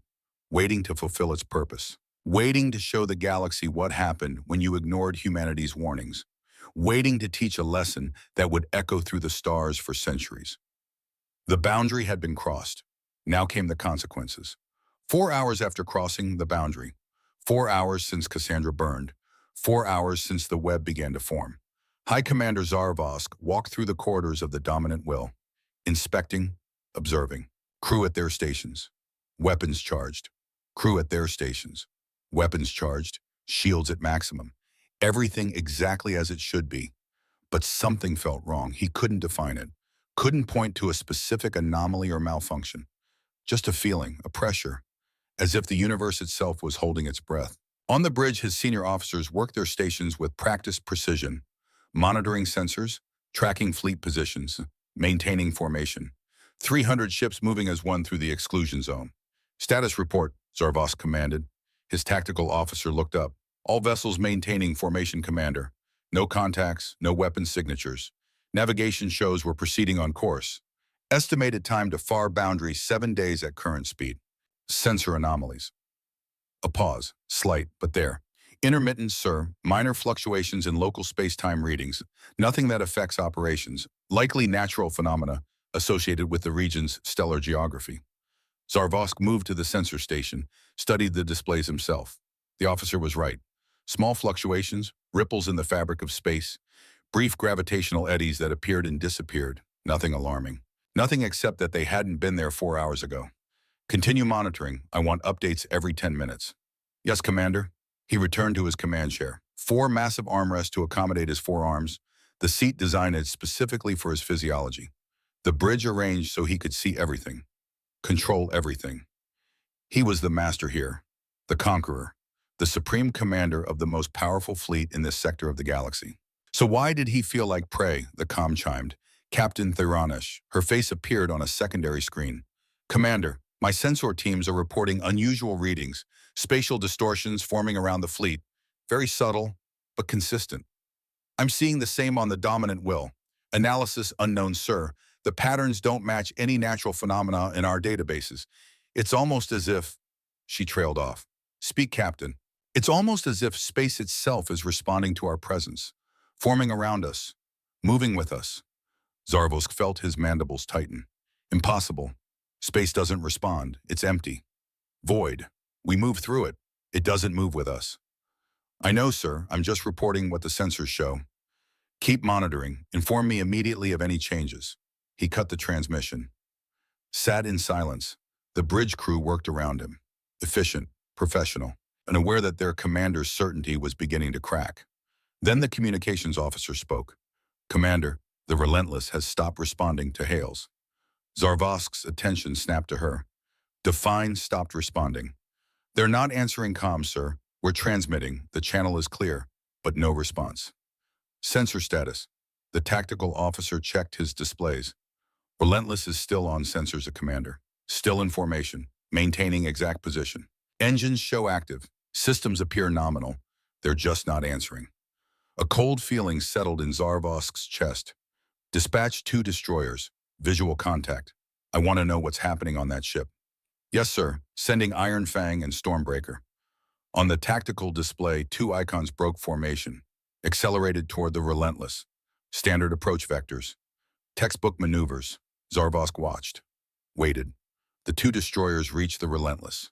waiting to fulfill its purpose, waiting to show the galaxy what happened when you ignored humanity's warnings, waiting to teach a lesson that would echo through the stars for centuries. The boundary had been crossed. Now came the consequences. 4 hours after crossing the boundary, 4 hours since Cassandra burned, 4 hours since the web began to form. High Commander Zarvosk walked through the corridors of the dominant will, inspecting, observing. Crew at their stations. Weapons charged. Crew at their stations. Weapons charged. Shields at maximum. Everything exactly as it should be. But something felt wrong. He couldn't define it. Couldn't point to a specific anomaly or malfunction. Just a feeling, a pressure, as if the universe itself was holding its breath. On the bridge, his senior officers worked their stations with practiced precision, monitoring sensors, tracking fleet positions, maintaining formation. 300 ships moving as one through the exclusion zone. Status report, Zarvosk commanded. His tactical officer looked up. All vessels maintaining formation, Commander. No contacts, no weapon signatures. Navigation shows we're proceeding on course. Estimated time to far boundary 7 days at current speed. Sensor anomalies. A pause, slight, but there. Intermittent, sir, minor fluctuations in local space-time readings. Nothing that affects operations. Likely natural phenomena associated with the region's stellar geography. Zarvosk moved to the sensor station, studied the displays himself. The officer was right. Small fluctuations, ripples in the fabric of space, brief gravitational eddies that appeared and disappeared. Nothing alarming. Nothing except that they hadn't been there 4 hours ago. Continue monitoring. I want updates every 10 minutes. Yes, Commander. He returned to his command chair. 4 massive armrests to accommodate his forearms, the seat designed specifically for his physiology. The bridge arranged so he could see everything, control everything. He was the master here, the conqueror, the supreme commander of the most powerful fleet in this sector of the galaxy. So why did he feel like prey? The comm chimed. Captain Theranesh. Her face appeared on a secondary screen. Commander, my sensor teams are reporting unusual readings, spatial distortions forming around the fleet. Very subtle, but consistent. I'm seeing the same on the dominant will. Analysis unknown, sir. The patterns don't match any natural phenomena in our databases. It's almost as if... She trailed off. Speak, Captain. It's almost as if space itself is responding to our presence, forming around us, moving with us. Zarvosk felt his mandibles tighten. Impossible. Space doesn't respond. It's empty. Void. We move through it. It doesn't move with us. I know, sir. I'm just reporting what the sensors show. Keep monitoring. Inform me immediately of any changes. He cut the transmission. Sat in silence. The bridge crew worked around him. Efficient, professional, and aware that their commander's certainty was beginning to crack. Then the communications officer spoke. Commander, The Relentless has stopped responding to hails. Zarvosk's attention snapped to her. Define stopped responding. They're not answering comms, sir. We're transmitting. The channel is clear, but no response. Sensor status. The tactical officer checked his displays. Relentless is still on sensors of commander. Still in formation, maintaining exact position. Engines show active. Systems appear nominal. They're just not answering. A cold feeling settled in Zarvosk's chest. Dispatch 2 destroyers. Visual contact. I want to know what's happening on that ship. Yes, sir. Sending Iron Fang and Stormbreaker. On the tactical display, 2 icons broke formation. Accelerated toward the Relentless. Standard approach vectors. Textbook maneuvers. Zarvosk watched. Waited. The 2 destroyers reached the Relentless.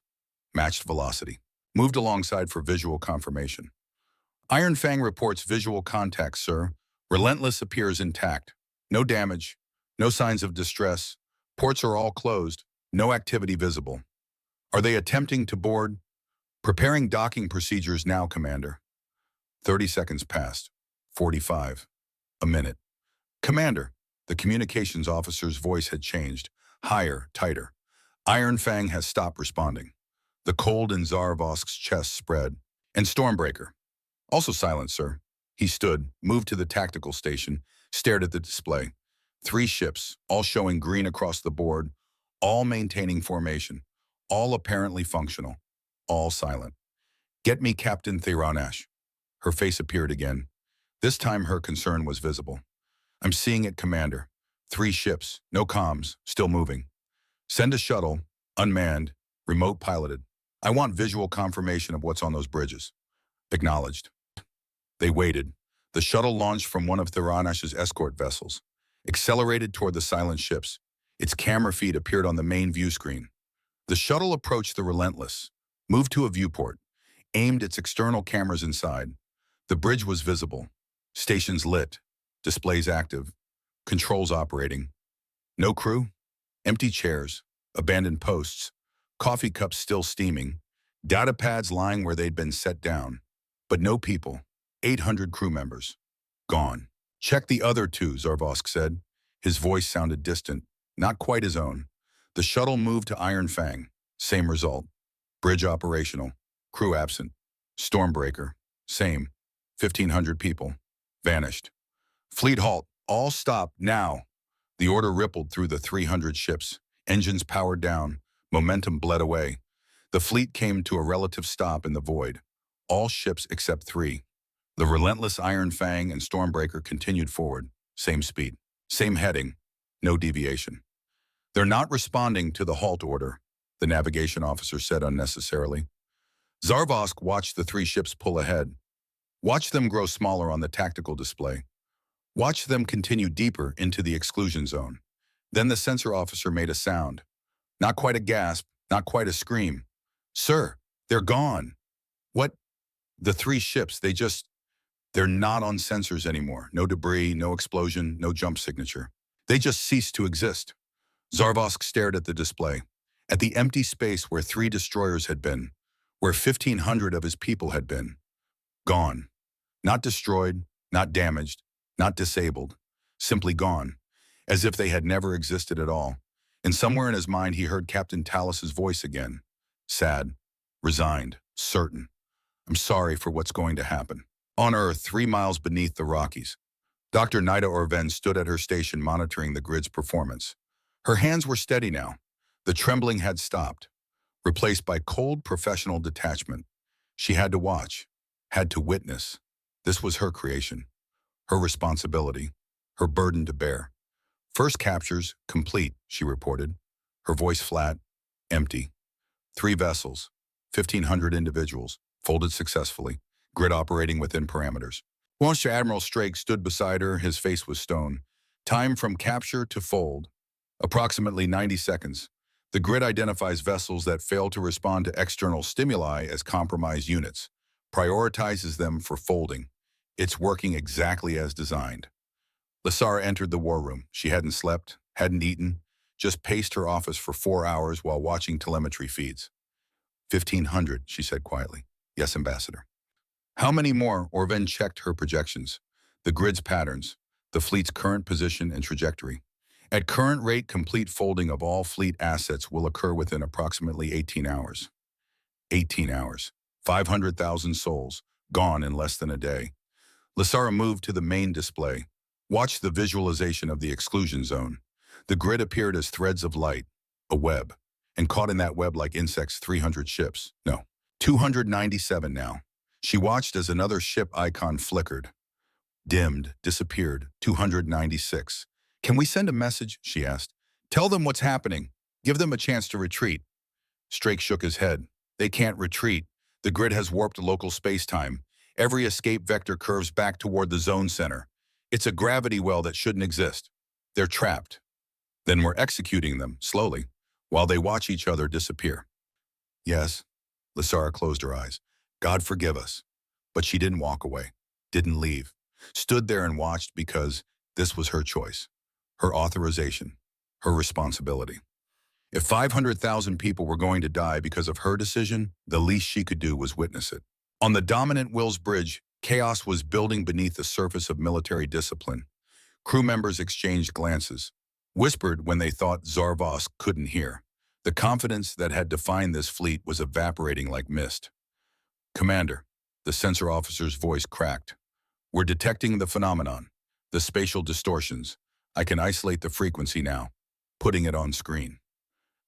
Matched velocity. Moved alongside for visual confirmation. Iron Fang reports visual contact, sir. Relentless appears intact. No damage. No signs of distress. Ports are all closed. No activity visible. Are they attempting to board? Preparing docking procedures now, Commander. 30 seconds passed. 45. A minute. Commander. The communications officer's voice had changed. Higher, tighter. Iron Fang has stopped responding. The cold in Zarvosk's chest spread. And Stormbreaker. Also silent, sir. He stood, moved to the tactical station, stared at the display. 3 ships, all showing green across the board, all maintaining formation, all apparently functional, all silent. Get me Captain Theronash. Her face appeared again. This time her concern was visible. I'm seeing it, Commander. 3 ships, no comms, still moving. Send a shuttle, unmanned, remote piloted. I want visual confirmation of what's on those bridges. Acknowledged. They waited. The shuttle launched from one of Theronash's escort vessels, accelerated toward the silent ships. Its camera feed appeared on the main view screen. The shuttle approached the Relentless, moved to a viewport, aimed its external cameras inside. The bridge was visible. Stations lit, displays active, controls operating. No crew, empty chairs, abandoned posts, coffee cups still steaming, data pads lying where they'd been set down. But no people, 800 crew members. Gone. Check the other 2, Zarvosk said. His voice sounded distant, not quite his own. The shuttle moved to Iron Fang. Same result. Bridge operational. Crew absent. Stormbreaker. Same. 1,500 people. Vanished. Fleet halt. All stop now. The order rippled through the 300 ships. Engines powered down. Momentum bled away. The fleet came to a relative stop in the void. All ships except 3. The Relentless, Iron Fang, and Stormbreaker continued forward. Same speed. Same heading. No deviation. They're not responding to the halt order, the navigation officer said unnecessarily. Zarvosk watched the 3 ships pull ahead. Watched them grow smaller on the tactical display. Watched them continue deeper into the exclusion zone. Then the sensor officer made a sound. Not quite a gasp, not quite a scream. Sir, they're gone. What? The 3 ships, they're not on sensors anymore. No debris, no explosion, no jump signature. They just ceased to exist. Zarvosk stared at the display, at the empty space where 3 destroyers had been, where 1,500 of his people had been. Gone. Not destroyed, not damaged, not disabled. Simply gone, as if they had never existed at all. And somewhere in his mind he heard Captain Talus's voice again. Sad, resigned, certain. I'm sorry for what's going to happen. On Earth, 3 miles beneath the Rockies, Dr. Nida Orven stood at her station monitoring the grid's performance. Her hands were steady now. The trembling had stopped, replaced by cold professional detachment. She had to watch, had to witness. This was her creation, her responsibility, her burden to bear. First captures, complete, she reported, her voice flat, empty. 3 vessels, 1,500 individuals, folded successfully, grid operating within parameters. Launcher Admiral Strake stood beside her, his face was stone. Time from capture to fold. Approximately 90 seconds. The grid identifies vessels that fail to respond to external stimuli as compromised units, prioritizes them for folding. It's working exactly as designed. Lissara entered the war room. She hadn't slept, hadn't eaten, just paced her office for 4 hours while watching telemetry feeds. 1,500, she said quietly. Yes, Ambassador. How many more? Orven checked her projections. The grid's patterns. the fleet's current position and trajectory. At current rate, complete folding of all fleet assets will occur within approximately 18 hours. 18 hours. 500,000 souls, gone in less than a day. Lasara moved to the main display. Watched the visualization of the exclusion zone. The grid appeared as threads of light, a web, and caught in that web like insects 300 ships. No, 297 now. She watched as another ship icon flickered, dimmed, disappeared, 296. Can we send a message? She asked. Tell them what's happening. Give them a chance to retreat. Strake shook his head. They can't retreat. The grid has warped local space-time. Every escape vector curves back toward the zone center. It's a gravity well that shouldn't exist. They're trapped. Then we're executing them, slowly, while they watch each other disappear. Yes, Lasara closed her eyes. God forgive us. But she didn't walk away, didn't leave. Stood there and watched because this was her choice, her authorization, her responsibility. If 500,000 people were going to die because of her decision, the least she could do was witness it. On the dominant Will's bridge, chaos was building beneath the surface of military discipline. Crew members exchanged glances, whispered when they thought Zarvos couldn't hear. The confidence that had defined this fleet was evaporating like mist. Commander, the sensor officer's voice cracked. We're detecting the phenomenon, the spatial distortions. I can isolate the frequency now, putting it on screen.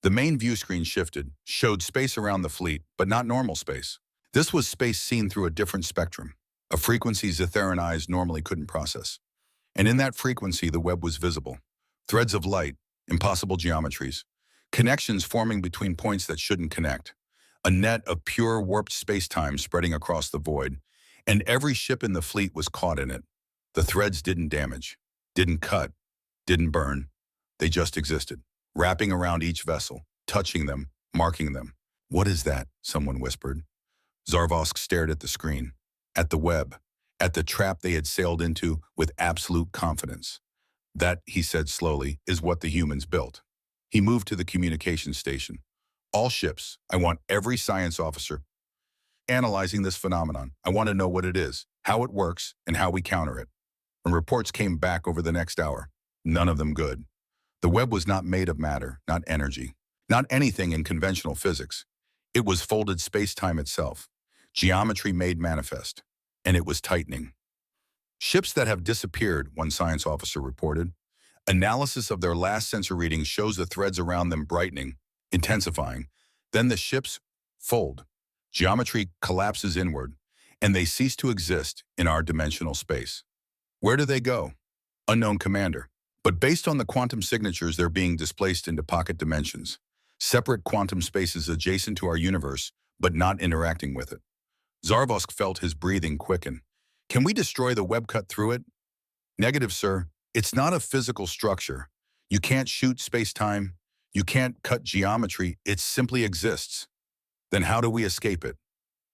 The main view screen shifted, showed space around the fleet, but not normal space. This was space seen through a different spectrum, a frequency Zetheran eyes normally couldn't process. And in that frequency, the web was visible. Threads of light, impossible geometries, connections forming between points that shouldn't connect. A net of pure warped space-time spreading across the void, and every ship in the fleet was caught in it. The threads didn't damage, didn't cut, didn't burn. They just existed, wrapping around each vessel, touching them, marking them. What is that? Someone whispered. Zarvosk stared at the screen, at the web, at the trap they had sailed into with absolute confidence. That, he said slowly, is what the humans built. He moved to the communications station. All ships, I want every science officer analyzing this phenomenon. I want to know what it is, how it works, and how we counter it. And reports came back over the next hour. None of them good. The web was not made of matter, not energy, not anything in conventional physics. It was folded space-time itself, geometry made manifest, and it was tightening. Ships that have disappeared, one science officer reported. Analysis of their last sensor reading shows the threads around them brightening, intensifying. Then the ships fold. Geometry collapses inward, and they cease to exist in our dimensional space. Where do they go? Unknown, Commander. But based on the quantum signatures, they're being displaced into pocket dimensions, separate quantum spaces adjacent to our universe, but not interacting with it. Zarvosk felt his breathing quicken. Can we destroy the web cut through it? Negative, sir. It's not a physical structure. You can't shoot space-time. You can't cut geometry. It simply exists. Then how do we escape it?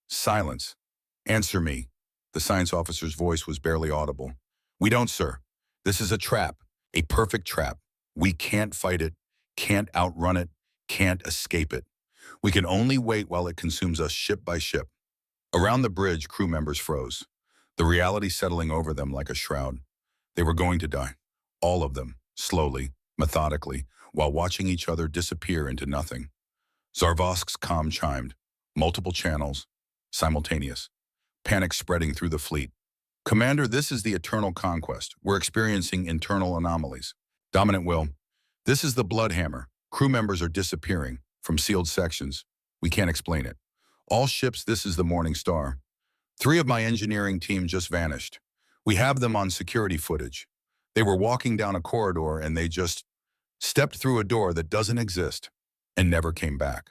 Silence. Answer me. The science officer's voice was barely audible. We don't, sir. This is a trap, a perfect trap. We can't fight it, can't outrun it, can't escape it. We can only wait while it consumes us ship by ship. Around the bridge, crew members froze, the reality settling over them like a shroud. They were going to die, all of them, slowly, methodically, while watching each other disappear into nothing. Zarvosk's comm chimed, multiple channels, simultaneous, panic spreading through the fleet. Commander, this is the eternal conquest. We're experiencing internal anomalies. Dominant Will, this is the Bloodhammer. Crew members are disappearing from sealed sections. We can't explain it. All ships, this is the Morning Star. 3 of my engineering team just vanished. We have them on security footage. They were walking down a corridor and they just stepped through a door that doesn't exist and never came back.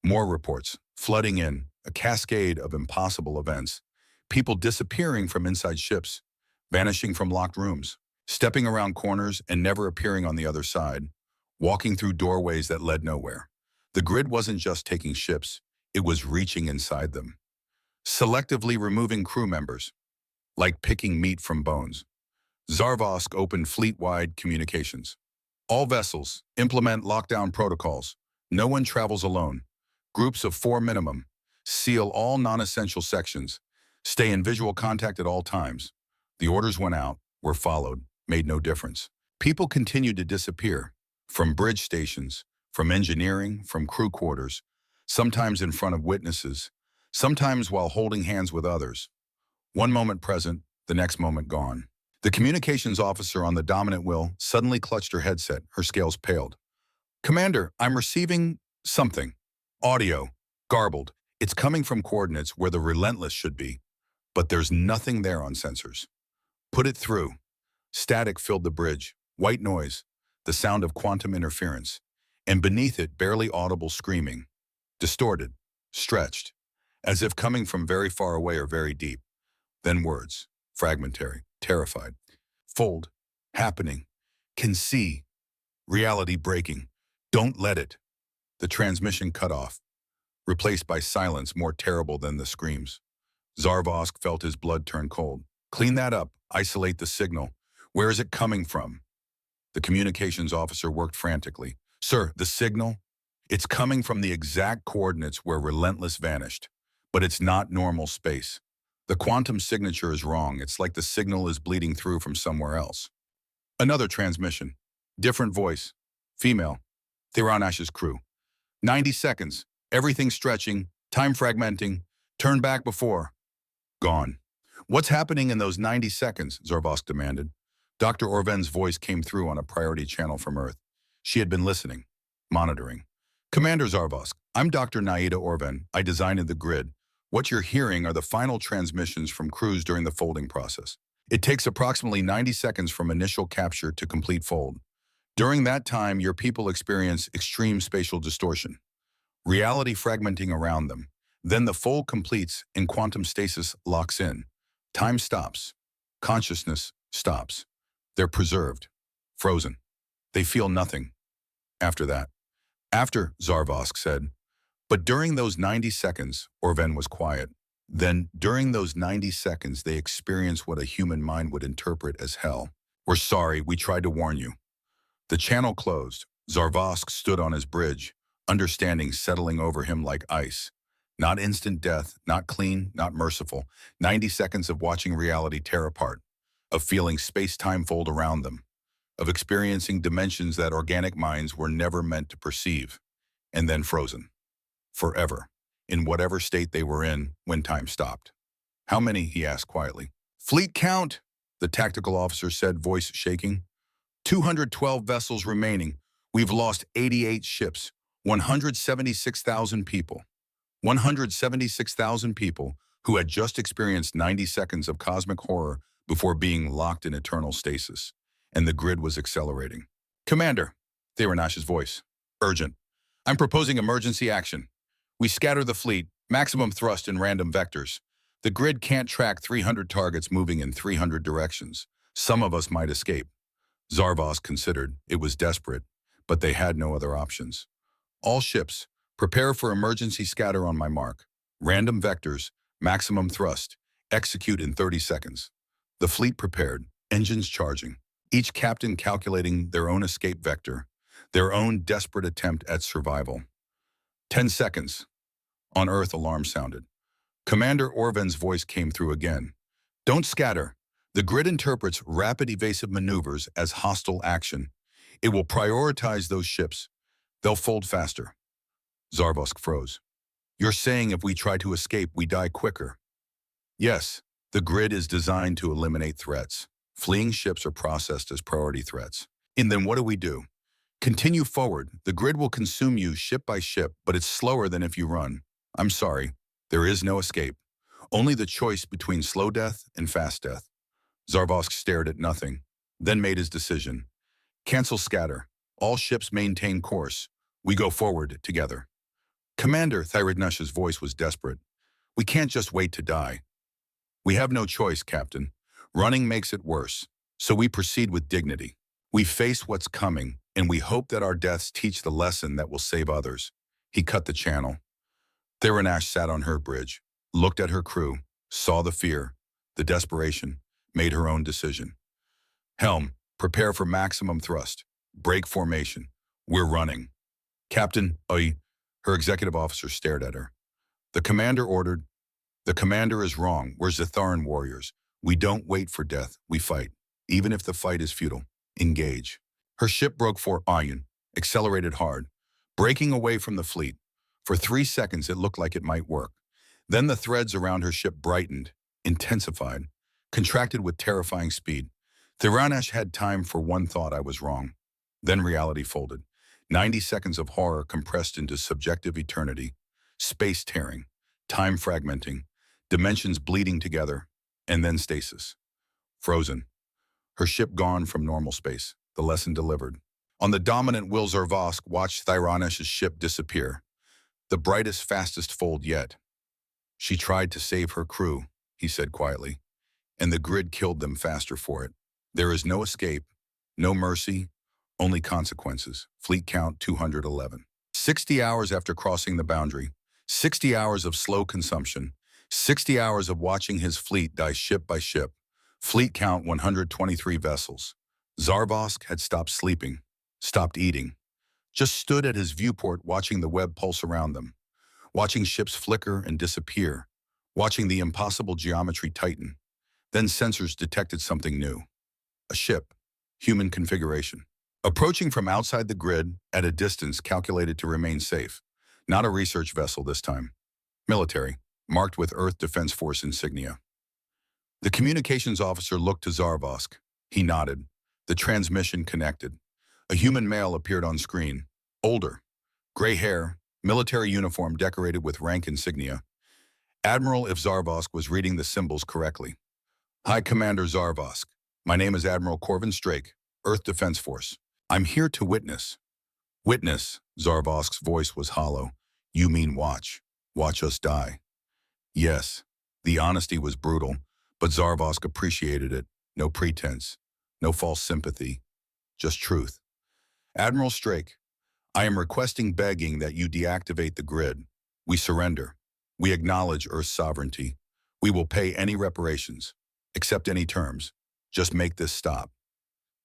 More reports, flooding in, a cascade of impossible events. People disappearing from inside ships, vanishing from locked rooms, stepping around corners and never appearing on the other side, walking through doorways that led nowhere. The grid wasn't just taking ships, it was reaching inside them. Selectively removing crew members, like picking meat from bones. Zarvosk opened fleet-wide communications. All vessels, implement lockdown protocols. No one travels alone. Groups of 4 minimum. Seal all non-essential sections. Stay in visual contact at all times. The orders went out, were followed. made no difference. People continued to disappear, from bridge stations, from engineering, from crew quarters, sometimes in front of witnesses, sometimes while holding hands with others. One moment present, the next moment gone. The communications officer on the dominant wheel suddenly clutched her headset, her scales paled. "Commander, I'm receiving something. Audio. Garbled. It's coming from coordinates where the relentless should be, but there's nothing there on sensors. Put it through." Static filled the bridge, white noise, the sound of quantum interference, and beneath it barely audible screaming, distorted, stretched, as if coming from very far away or very deep. Then words, fragmentary, terrified. "Fold. Happening. Can see. Reality breaking. Don't let it." The transmission cut off, replaced by silence more terrible than the screams. Zarvosk felt his blood turn cold. "Clean that up. Isolate the signal. Where is it coming from?" The communications officer worked frantically. "Sir, the signal? It's coming from the exact coordinates where Relentless vanished. But it's not normal space. The quantum signature is wrong. It's like the signal is bleeding through from somewhere else." Another transmission. Different voice. Female. Theranash's crew. 90 seconds. Everything stretching. Time fragmenting. Turn back before. Gone. "What's happening in those 90 seconds? Zarvosk demanded. Dr. Orven's voice came through on a priority channel from Earth. She had been listening, monitoring. "Commander Zarvosk, I'm Dr. Naida Orven. I designed the grid. What you're hearing are the final transmissions from crews during the folding process. It takes approximately 90 seconds from initial capture to complete fold. During that time, your people experience extreme spatial distortion, reality fragmenting around them. Then the fold completes and quantum stasis locks in. Time stops. Consciousness stops. They're preserved, frozen. They feel nothing. After that. After, Zarvosk said. But during those 90 seconds, Orven was quiet. Then, during those 90 seconds, they experience what a human mind would interpret as hell. We're sorry, we tried to warn you." The channel closed. Zarvosk stood on his bridge, understanding settling over him like ice. Not instant death, not clean, not merciful. 90 seconds of watching reality tear apart, of feeling space-time fold around them, of experiencing dimensions that organic minds were never meant to perceive, and then frozen. Forever, in whatever state they were in when time stopped. "How many?" he asked quietly. "Fleet count," the tactical officer said, voice shaking. 212 vessels remaining. We've lost 88 ships, 176,000 people. 176,000 people who had just experienced 90 seconds of cosmic horror before being locked in eternal stasis. And the grid was accelerating. "Commander," Theranash's voice. "Urgent. I'm proposing emergency action. We scatter the fleet, maximum thrust in random vectors. The grid can't track 300 targets moving in 300 directions. Some of us might escape." Zarvosk considered. It was desperate, but they had no other options. "All ships, prepare for emergency scatter on my mark. Random vectors, maximum thrust. Execute in 30 seconds. The fleet prepared, engines charging. Each captain calculating their own escape vector, their own desperate attempt at survival. 10 seconds. On Earth, alarm sounded. Commander Orven's voice came through again. "Don't scatter. The grid interprets rapid evasive maneuvers as hostile action. It will prioritize those ships. They'll fold faster." Zarvosk froze. "You're saying if we try to escape, we die quicker?" "Yes, the grid is designed to eliminate threats. Fleeing ships are processed as priority threats. And then what do we do? Continue forward. The grid will consume you ship by ship, but it's slower than if you run. I'm sorry. There is no escape. Only the choice between slow death and fast death." Zarvosk stared at nothing, then made his decision. "Cancel scatter. All ships maintain course. We go forward together." "Commander," Theranash's voice was desperate. "We can't just wait to die." "We have no choice, Captain. Running makes it worse. So we proceed with dignity. We face what's coming, and we hope that our deaths teach the lesson that will save others." He cut the channel. Theranash sat on her bridge, looked at her crew, saw the fear, the desperation, made her own decision. "Helm, prepare for maximum thrust. Break formation. We're running." "Captain, her executive officer stared at her. "The commander ordered." "The commander is wrong. We're Zatharan warriors. We don't wait for death. We fight." Even if the fight is futile, engage. Her ship broke for Ayun, accelerated hard, breaking away from the fleet. For 3 seconds, it looked like it might work. Then the threads around her ship brightened, intensified, contracted with terrifying speed. Thiranesh had time for one thought: I was wrong. Then reality folded. 90 seconds of horror compressed into subjective eternity, space tearing, time fragmenting, dimensions bleeding together, and then stasis. Frozen. Her ship gone from normal space. The lesson delivered. On the dominant Will Zarvosk watched Thiranesh's ship disappear. The brightest, fastest fold yet. She tried to save her crew, he said quietly, and the grid killed them faster for it. There is no escape, no mercy, only consequences. Fleet count 211. 60 hours after crossing the boundary, 60 hours of slow consumption, 60 hours of watching his fleet die ship by ship. Fleet count 123 vessels. Zarvosk had stopped sleeping, stopped eating, just stood at his viewport watching the web pulse around them, watching ships flicker and disappear, watching the impossible geometry tighten. Then sensors detected something new. A ship, human configuration, approaching from outside the grid at a distance calculated to remain safe. Not a research vessel this time. Military, marked with Earth Defense Force insignia. The communications officer looked to Zarvosk. He nodded. The transmission connected. A human male appeared on screen. Older, gray hair, military uniform decorated with rank insignia. Admiral, if Zarvosk was reading the symbols correctly. Hi, Commander Zarvosk. My name is Admiral Corvin Strake, Earth Defense Force. I'm here to witness. Witness, Zarvosk's voice was hollow. You mean watch. Watch us die. Yes, the honesty was brutal, but Zarvosk appreciated it. No pretense, no false sympathy, just truth. Admiral Strake, I am requesting, begging that you deactivate the grid. We surrender. We acknowledge Earth's sovereignty. We will pay any reparations, accept any terms. Just make this stop.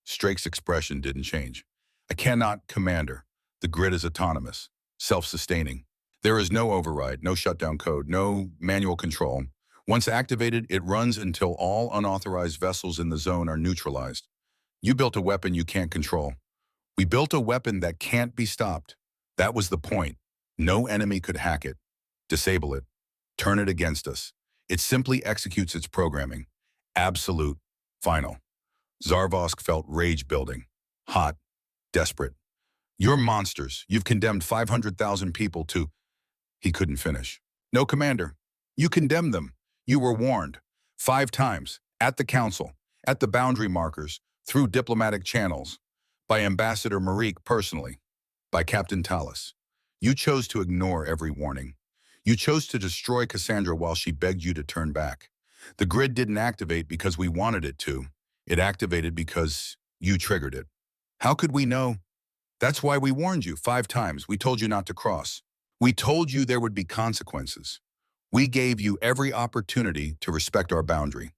Strake's expression didn't change. I cannot, Commander. The grid is autonomous, self-sustaining. There is no override, no shutdown code, no manual control. Once activated, it runs until all unauthorized vessels in the zone are neutralized. You built a weapon you can't control. We built a weapon that can't be stopped. That was the point. No enemy could hack it, disable it, turn it against us. It simply executes its programming. Absolute, final. Zarvosk felt rage building. Hot, desperate. You're monsters. You've condemned 500,000 people to... He couldn't finish. No, Commander. You condemned them. You were warned. 5 times. At the Council. At the boundary markers. Through diplomatic channels. By Ambassador Marique personally. By Captain Tallis. You chose to ignore every warning. You chose to destroy Cassandra while she begged you to turn back. The grid didn't activate because we wanted it to. It activated because you triggered it. How could we know? That's why we warned you 5 times. We told you not to cross. We told you there would be consequences. We gave you every opportunity to respect our boundary.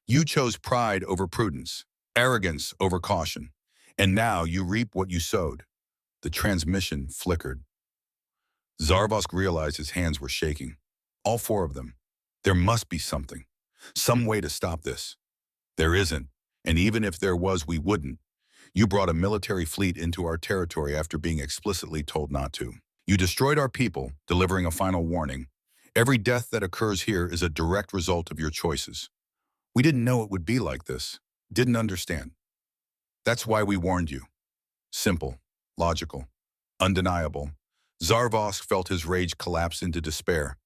You chose pride over prudence, arrogance over caution, and now you reap what you sowed. The transmission flickered. Zarvosk realized his hands were shaking. All 4 of them. There must be something. Some way to stop this. There isn't, and even if there was, we wouldn't. You brought a military fleet into our territory after being explicitly told not to. You destroyed our people, delivering a final warning. Every death that occurs here is a direct result of your choices. We didn't know it would be like this. Didn't understand. That's why we warned you. Simple, logical, undeniable. Zarvosk felt his rage collapse into despair.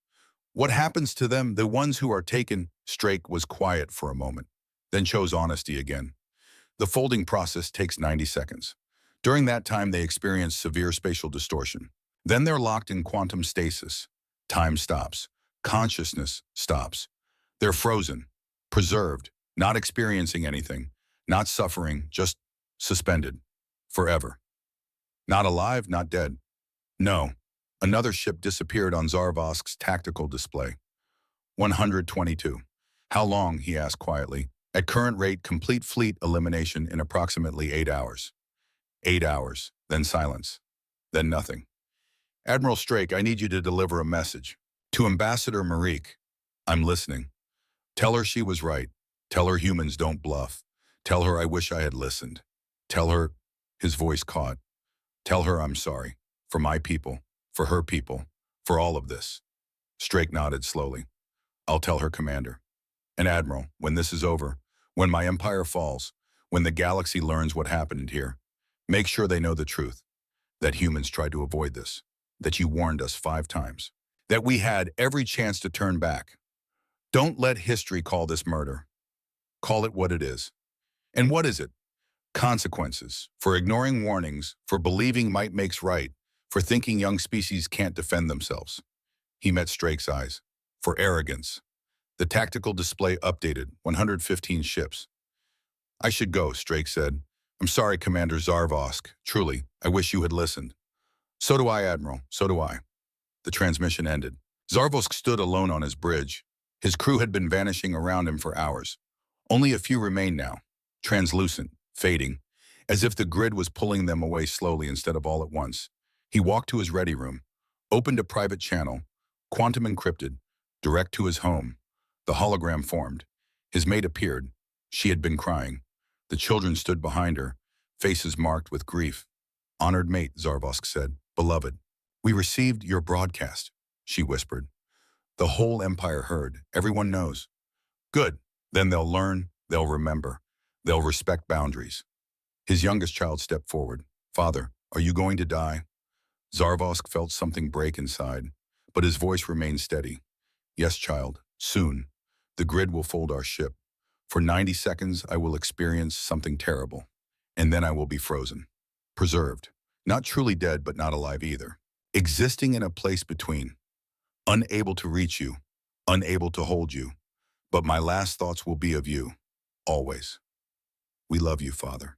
What happens to them, the ones who are taken? Strake was quiet for a moment, then chose honesty again. The folding process takes 90 seconds. During that time, they experience severe spatial distortion. Then they're locked in quantum stasis. Time stops. Consciousness stops. They're frozen, preserved, not experiencing anything, not suffering, just suspended. Forever. Not alive, not dead. No. Another ship disappeared on Zarvosk's tactical display. 122. How long, he asked quietly. At current rate, complete fleet elimination in approximately 8 hours. 8 hours, then silence, then nothing. Admiral Strake, I need you to deliver a message. To Ambassador Marique. I'm listening. Tell her she was right. Tell her humans don't bluff. Tell her I wish I had listened. Tell her, his voice caught. Tell her I'm sorry. For my people, for her people, for all of this. Strake nodded slowly. I'll tell her, Commander. And Admiral, when this is over, when my empire falls, when the galaxy learns what happened here, make sure they know the truth, that humans tried to avoid this, that you warned us 5 times, that we had every chance to turn back. Don't let history call this murder. Call it what it is. And what is it? Consequences for ignoring warnings, for believing might makes right, for thinking young species can't defend themselves. He met Strake's eyes. For arrogance. The tactical display updated, 115 ships. I should go, Strake said. I'm sorry, Commander Zarvosk. Truly, I wish you had listened. So do I, Admiral. So do I. The transmission ended. Zarvosk stood alone on his bridge. His crew had been vanishing around him for hours. Only a few remained now, translucent, fading, as if the grid was pulling them away slowly instead of all at once. He walked to his ready room, opened a private channel, quantum encrypted, direct to his home. The hologram formed. His mate appeared. She had been crying. The children stood behind her, faces marked with grief. Honored mate, Zarvosk said. Beloved, we received your broadcast, she whispered. The whole empire heard. Everyone knows. Good. Then they'll learn, they'll remember, they'll respect boundaries. His youngest child stepped forward. Father, are you going to die? Zarvosk felt something break inside, but his voice remained steady. Yes, child, soon. The grid will fold our ship. For 90 seconds, I will experience something terrible, and then I will be frozen. Preserved. Not truly dead, but not alive either. Existing in a place between. Unable to reach you, unable to hold you. But my last thoughts will be of you, always. We love you, Father.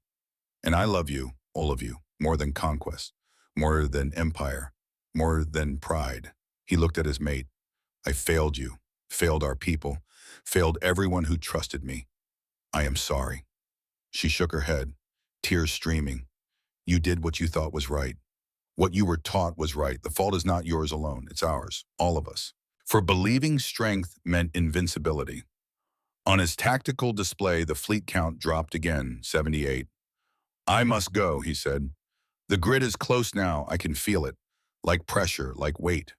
And I love you, all of you, more than conquest, more than empire, more than pride. He looked at his mate. I failed you, failed our people, failed everyone who trusted me. I am sorry. She shook her head, tears streaming. You did what you thought was right. What you were taught was right. The fault is not yours alone. It's ours, all of us. For believing strength meant invincibility. On his tactical display, the fleet count dropped again, 78. I must go, he said. The grid is close now. I can feel it. Like pressure, like weight.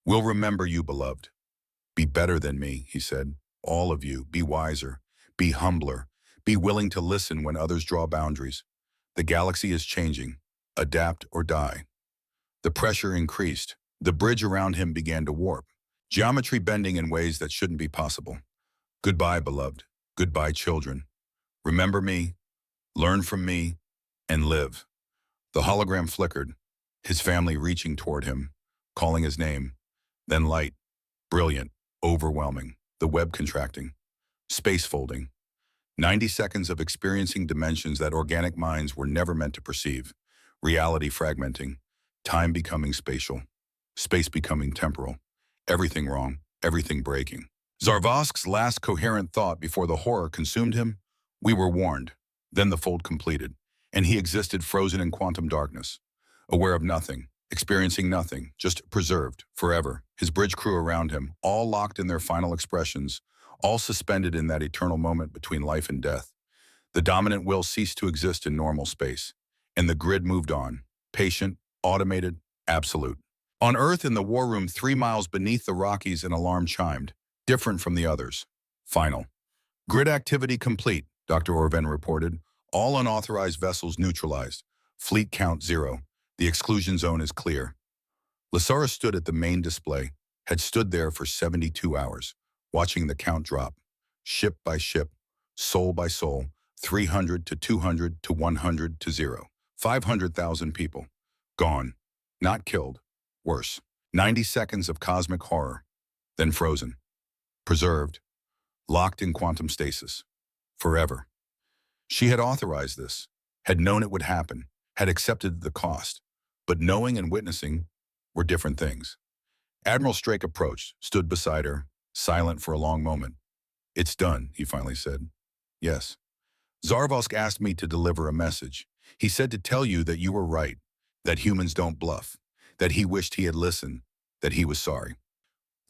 We'll remember you, beloved. Be better than me, he said. All of you, be wiser, be humbler, be willing to listen when others draw boundaries. The galaxy is changing. Adapt or die. The pressure increased. The bridge around him began to warp, geometry bending in ways that shouldn't be possible. Goodbye, beloved. Goodbye, children. Remember me, learn from me, and live. The hologram flickered, his family reaching toward him, calling his name. Then light, brilliant, overwhelming, the web contracting, space folding. 90 seconds of experiencing dimensions that organic minds were never meant to perceive. Reality fragmenting, time becoming spatial, space becoming temporal. Everything wrong, everything breaking. Zarvosk's last coherent thought before the horror consumed him, we were warned. Then the fold completed, and he existed frozen in quantum darkness, aware of nothing, experiencing nothing, just preserved, forever. His bridge crew around him, all locked in their final expressions, all suspended in that eternal moment between life and death. The dominant will ceased to exist in normal space, and the grid moved on, patient, automated, absolute. On Earth, in the war room 3 miles beneath the Rockies, an alarm chimed, different from the others. Final. Grid activity complete, Dr. Orven reported. All unauthorized vessels neutralized. Fleet count 0. The exclusion zone is clear. Lysara stood at the main display, had stood there for 72 hours, watching the count drop, ship by ship, soul by soul, 300 to 200 to 100 to 0. 500,000 people. Gone. Not killed. Worse. 90 seconds of cosmic horror. Then frozen. Preserved. Locked in quantum stasis. Forever. She had authorized this, had known it would happen, had accepted the cost. But knowing and witnessing were different things. Admiral Strake approached, stood beside her, silent for a long moment. It's done, he finally said. Yes. Zarvosk asked me to deliver a message. He said to tell you that you were right, that humans don't bluff, that he wished he had listened, that he was sorry.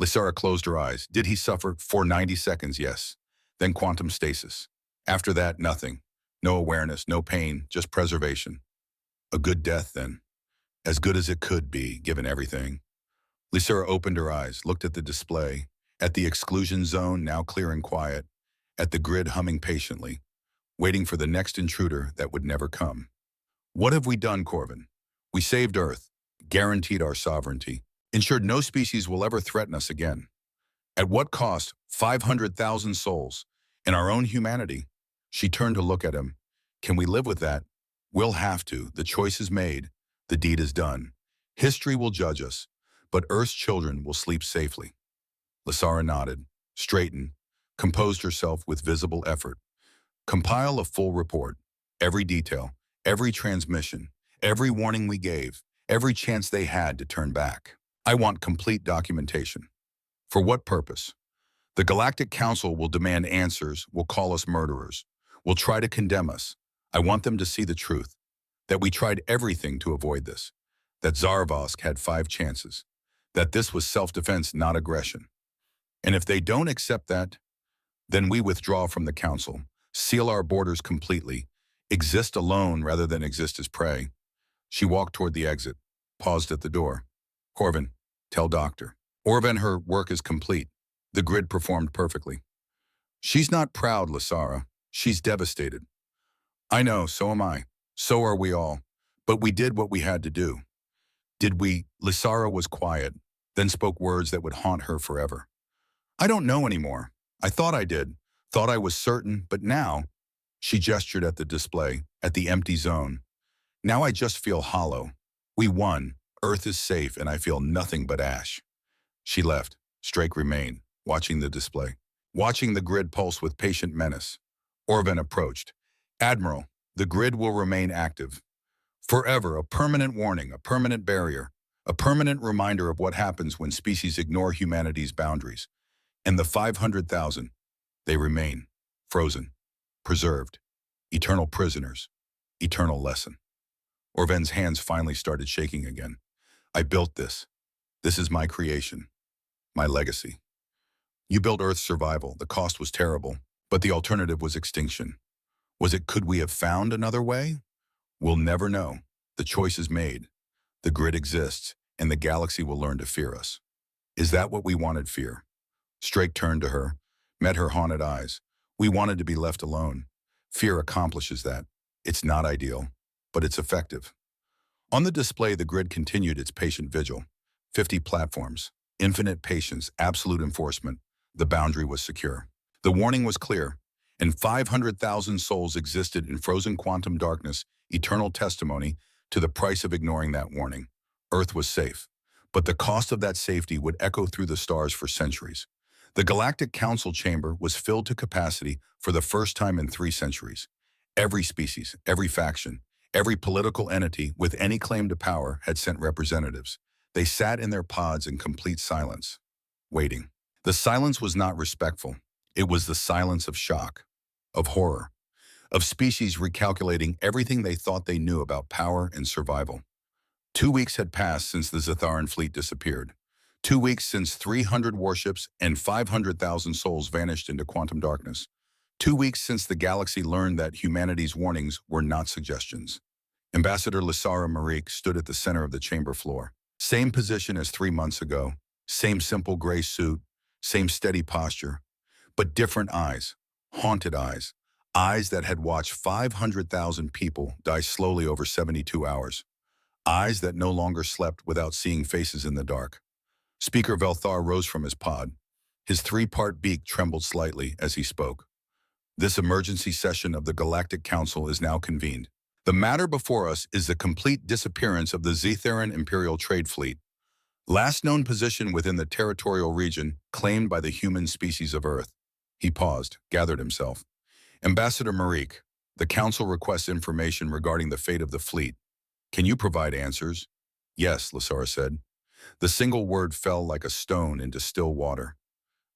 Lysara closed her eyes. Did he suffer? For 90 seconds, yes. Then quantum stasis. After that, nothing. No awareness, no pain, just preservation. A good death, then. As good as it could be, given everything. Lysera opened her eyes, looked at the display, at the exclusion zone now clear and quiet, at the grid humming patiently, waiting for the next intruder that would never come. What have we done, Corvin? We saved Earth, guaranteed our sovereignty, ensured no species will ever threaten us again. At what cost? 500,000 souls. In our own humanity. She turned to look at him. Can we live with that? We'll have to. The choice is made. The deed is done. History will judge us, but Earth's children will sleep safely. Lysera nodded, straightened, composed herself with visible effort. Compile a full report. Every detail, every transmission, every warning we gave, every chance they had to turn back. I want complete documentation. For what purpose? The Galactic Council will demand answers, will call us murderers, will try to condemn us. I want them to see the truth, that we tried everything to avoid this, that Zarvosk had 5 chances, that this was self-defense, not aggression. And if they don't accept that, then we withdraw from the Council, seal our borders completely, exist alone rather than exist as prey. She walked toward the exit, paused at the door. Corvin, tell Doctor. Orvan, her work is complete. The grid performed perfectly. She's not proud, Lysera. She's devastated. I know, so am I. So are we all. But we did what we had to do. Did we? Lysera was quiet, then spoke words that would haunt her forever. I don't know anymore. I thought I did. Thought I was certain, but now, she gestured at the display, at the empty zone. Now I just feel hollow. We won. Earth is safe, and I feel nothing but ash. She left. Strake remained, watching the display, watching the grid pulse with patient menace. Orvan approached. Admiral, the grid will remain active. Forever, a permanent warning, a permanent barrier, a permanent reminder of what happens when species ignore humanity's boundaries. And the 500,000, they remain, frozen, preserved, eternal prisoners, eternal lesson. Orvan's hands finally started shaking again. I built this. This is my creation, my legacy. You built Earth's survival. The cost was terrible, but the alternative was extinction. Was it, could we have found another way? We'll never know. The choice is made. The grid exists, and the galaxy will learn to fear us. Is that what we wanted, fear? Strake turned to her, met her haunted eyes. We wanted to be left alone. Fear accomplishes that. It's not ideal, but it's effective. On the display, the grid continued its patient vigil. 50 platforms, infinite patience, absolute enforcement. The boundary was secure. The warning was clear, and 500,000 souls existed in frozen quantum darkness, eternal testimony to the price of ignoring that warning. Earth was safe, but the cost of that safety would echo through the stars for centuries. The Galactic Council chamber was filled to capacity for the first time in 3 centuries. Every species, every faction, every political entity with any claim to power had sent representatives. They sat in their pods in complete silence, waiting. The silence was not respectful. It was the silence of shock, of horror, of species recalculating everything they thought they knew about power and survival. 2 weeks had passed since the Zatharan fleet disappeared. 2 weeks since 300 warships and 500,000 souls vanished into quantum darkness. 2 weeks since the galaxy learned that humanity's warnings were not suggestions. Ambassador Lysera Marique stood at the center of the chamber floor. Same position as 3 months ago, same simple gray suit, same steady posture, but different eyes, haunted eyes, eyes that had watched 500,000 people die slowly over 72 hours, eyes that no longer slept without seeing faces in the dark. Speaker Velthar rose from his pod. His 3-part beak trembled slightly as he spoke. This emergency session of the Galactic Council is now convened. The matter before us is the complete disappearance of the Zatharan Imperial Trade Fleet, last known position within the territorial region claimed by the human species of Earth. He paused, gathered himself. Ambassador Marique, the Council requests information regarding the fate of the fleet. Can you provide answers? Yes, Lysera said. The single word fell like a stone into still water.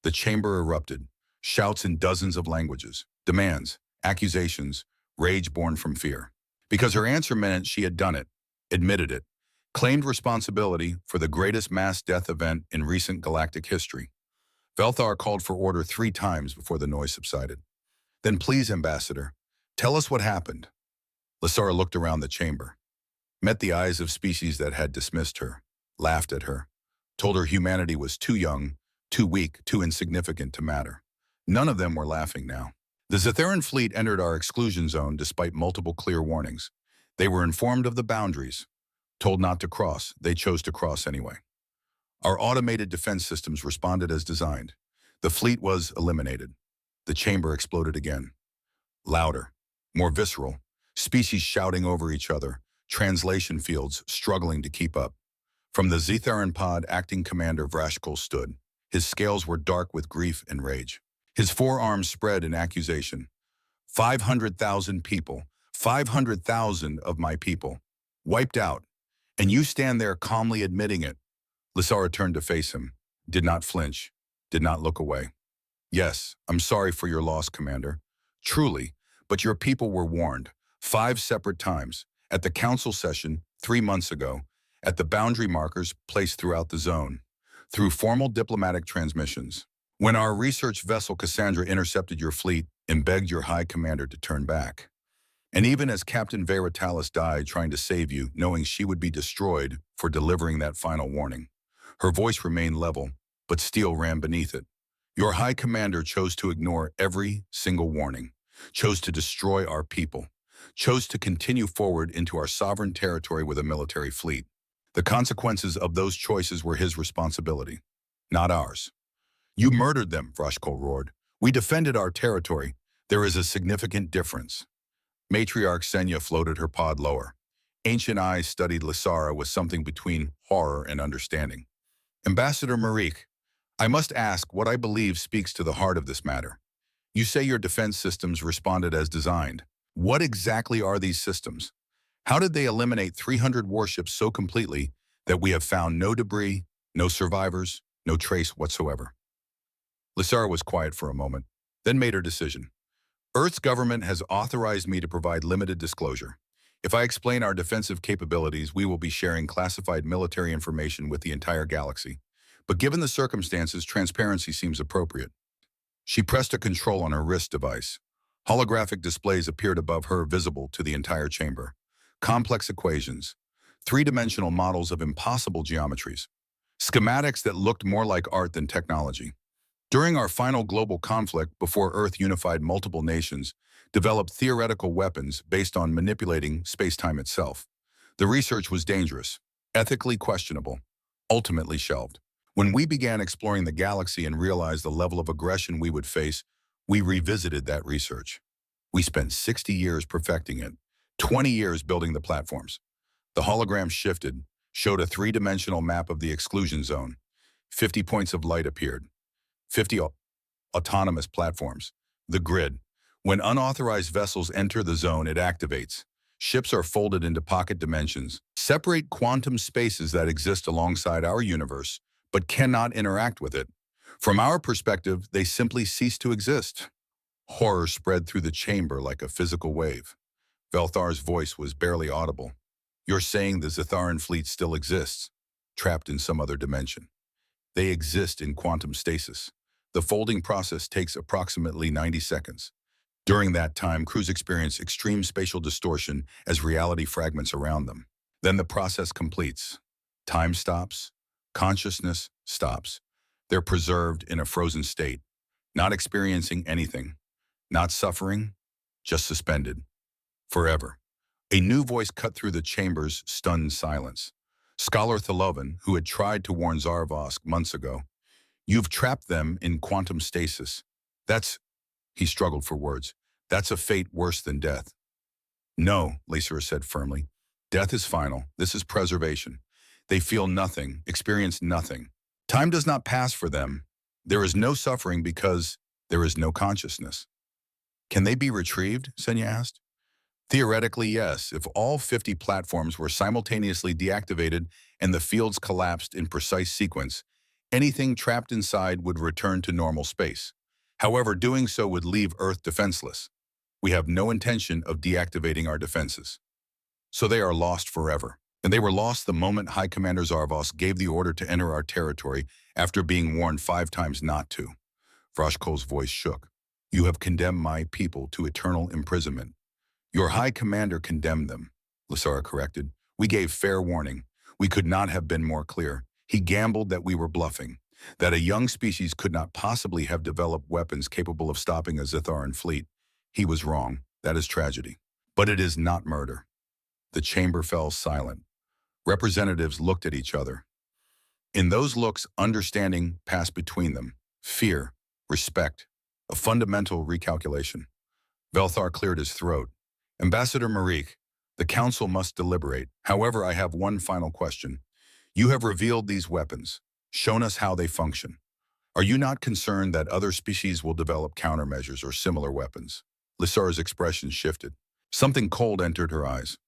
The chamber erupted, shouts in dozens of languages, demands, accusations, rage born from fear. Because her answer meant she had done it, admitted it, claimed responsibility for the greatest mass death event in recent galactic history. Velthar called for order 3 times before the noise subsided. Then please, Ambassador, Tell us what happened. Lysara looked around the chamber, met the eyes of species that had dismissed her, laughed at her, told her humanity was too young, too weak, too insignificant to matter. None of them were laughing now. The Zetheran fleet entered our exclusion zone despite multiple clear warnings. They were informed of the boundaries. Told not to cross, they chose to cross anyway. Our automated defense systems responded as designed. The fleet was eliminated. The chamber exploded again. Louder, more visceral, species shouting over each other, translation fields struggling to keep up. From the Zetheran pod, acting commander Vrashkol stood. His scales were dark with grief and rage. His forearms spread in accusation. 500,000 people, 500,000 of my people, wiped out. And you stand there calmly admitting it. Lysara turned to face him, did not flinch, did not look away. Yes, I'm sorry for your loss, Commander. Truly, but your people were warned 5 separate times, at the council session 3 months ago, at the boundary markers placed throughout the zone, through formal diplomatic transmissions. When our research vessel Cassandra intercepted your fleet and begged your high commander to turn back. And even as Captain Veritalis died trying to save you, knowing she would be destroyed for delivering that final warning. Her voice remained level, but steel ran beneath it. Your high commander chose to ignore every single warning, chose to destroy our people, chose to continue forward into our sovereign territory with a military fleet. The consequences of those choices were his responsibility, not ours. You murdered them, Vrashkol roared. We defended our territory. There is a significant difference. Matriarch Senya floated her pod lower. Ancient eyes studied Lysara with something between horror and understanding. Ambassador Marik, I must ask what I believe speaks to the heart of this matter. You say your defense systems responded as designed. What exactly are these systems? How did they eliminate 300 warships so completely that we have found no debris, no survivors, no trace whatsoever? Lysara was quiet for a moment, then made her decision. Earth's government has authorized me to provide limited disclosure. If I explain our defensive capabilities, we will be sharing classified military information with the entire galaxy. But given the circumstances, transparency seems appropriate. She pressed a control on her wrist device. Holographic displays appeared above her, visible to the entire chamber. Complex equations, 3-dimensional models of impossible geometries, schematics that looked more like art than technology. During our final global conflict, before Earth unified multiple nations, developed theoretical weapons based on manipulating space-time itself. The research was dangerous, ethically questionable, ultimately shelved. When we began exploring the galaxy and realized the level of aggression we would face, we revisited that research. We spent 60 years perfecting it, 20 years building the platforms. The hologram shifted, showed a 3-dimensional map of the exclusion zone. 50 points of light appeared. 50 autonomous platforms. The grid. When unauthorized vessels enter the zone, it activates. Ships are folded into pocket dimensions, separate quantum spaces that exist alongside our universe, but cannot interact with it. From our perspective, they simply cease to exist. Horror spread through the chamber like a physical wave. Velthar's voice was barely audible. You're saying the Zetheran fleet still exists, trapped in some other dimension. They exist in quantum stasis. The folding process takes approximately 90 seconds. During that time, crews experience extreme spatial distortion as reality fragments around them. Then the process completes. Time stops. Consciousness stops. They're preserved in a frozen state, not experiencing anything, not suffering, just suspended. Forever. A new voice cut through the chamber's stunned silence. Scholar Thelovan, who had tried to warn Zarvosk months ago, you've trapped them in quantum stasis. He struggled for words. That's a fate worse than death. No, Lysara said firmly. Death is final. This is preservation. They feel nothing, experience nothing. Time does not pass for them. There is no suffering because there is no consciousness. Can they be retrieved? Senya asked. Theoretically, yes, if all 50 platforms were simultaneously deactivated and the fields collapsed in precise sequence, anything trapped inside would return to normal space. However, doing so would leave Earth defenseless. We have no intention of deactivating our defenses. So they are lost forever. And they were lost the moment High Commander Zarvos gave the order to enter our territory after being warned 5 times not to. Vrashkol's voice shook. You have condemned my people to eternal imprisonment. Your high commander condemned them, Lysara corrected. We gave fair warning. We could not have been more clear. He gambled that we were bluffing, that a young species could not possibly have developed weapons capable of stopping a Zitharan fleet. He was wrong. That is tragedy. But it is not murder. The chamber fell silent. Representatives looked at each other. In those looks, understanding passed between them. Fear, respect, a fundamental recalculation. Velthar cleared his throat. Ambassador Marik, the council must deliberate. However, I have one final question. You have revealed these weapons, shown us how they function. Are you not concerned that other species will develop countermeasures or similar weapons? Lysara's expression shifted. Something cold entered her eyes.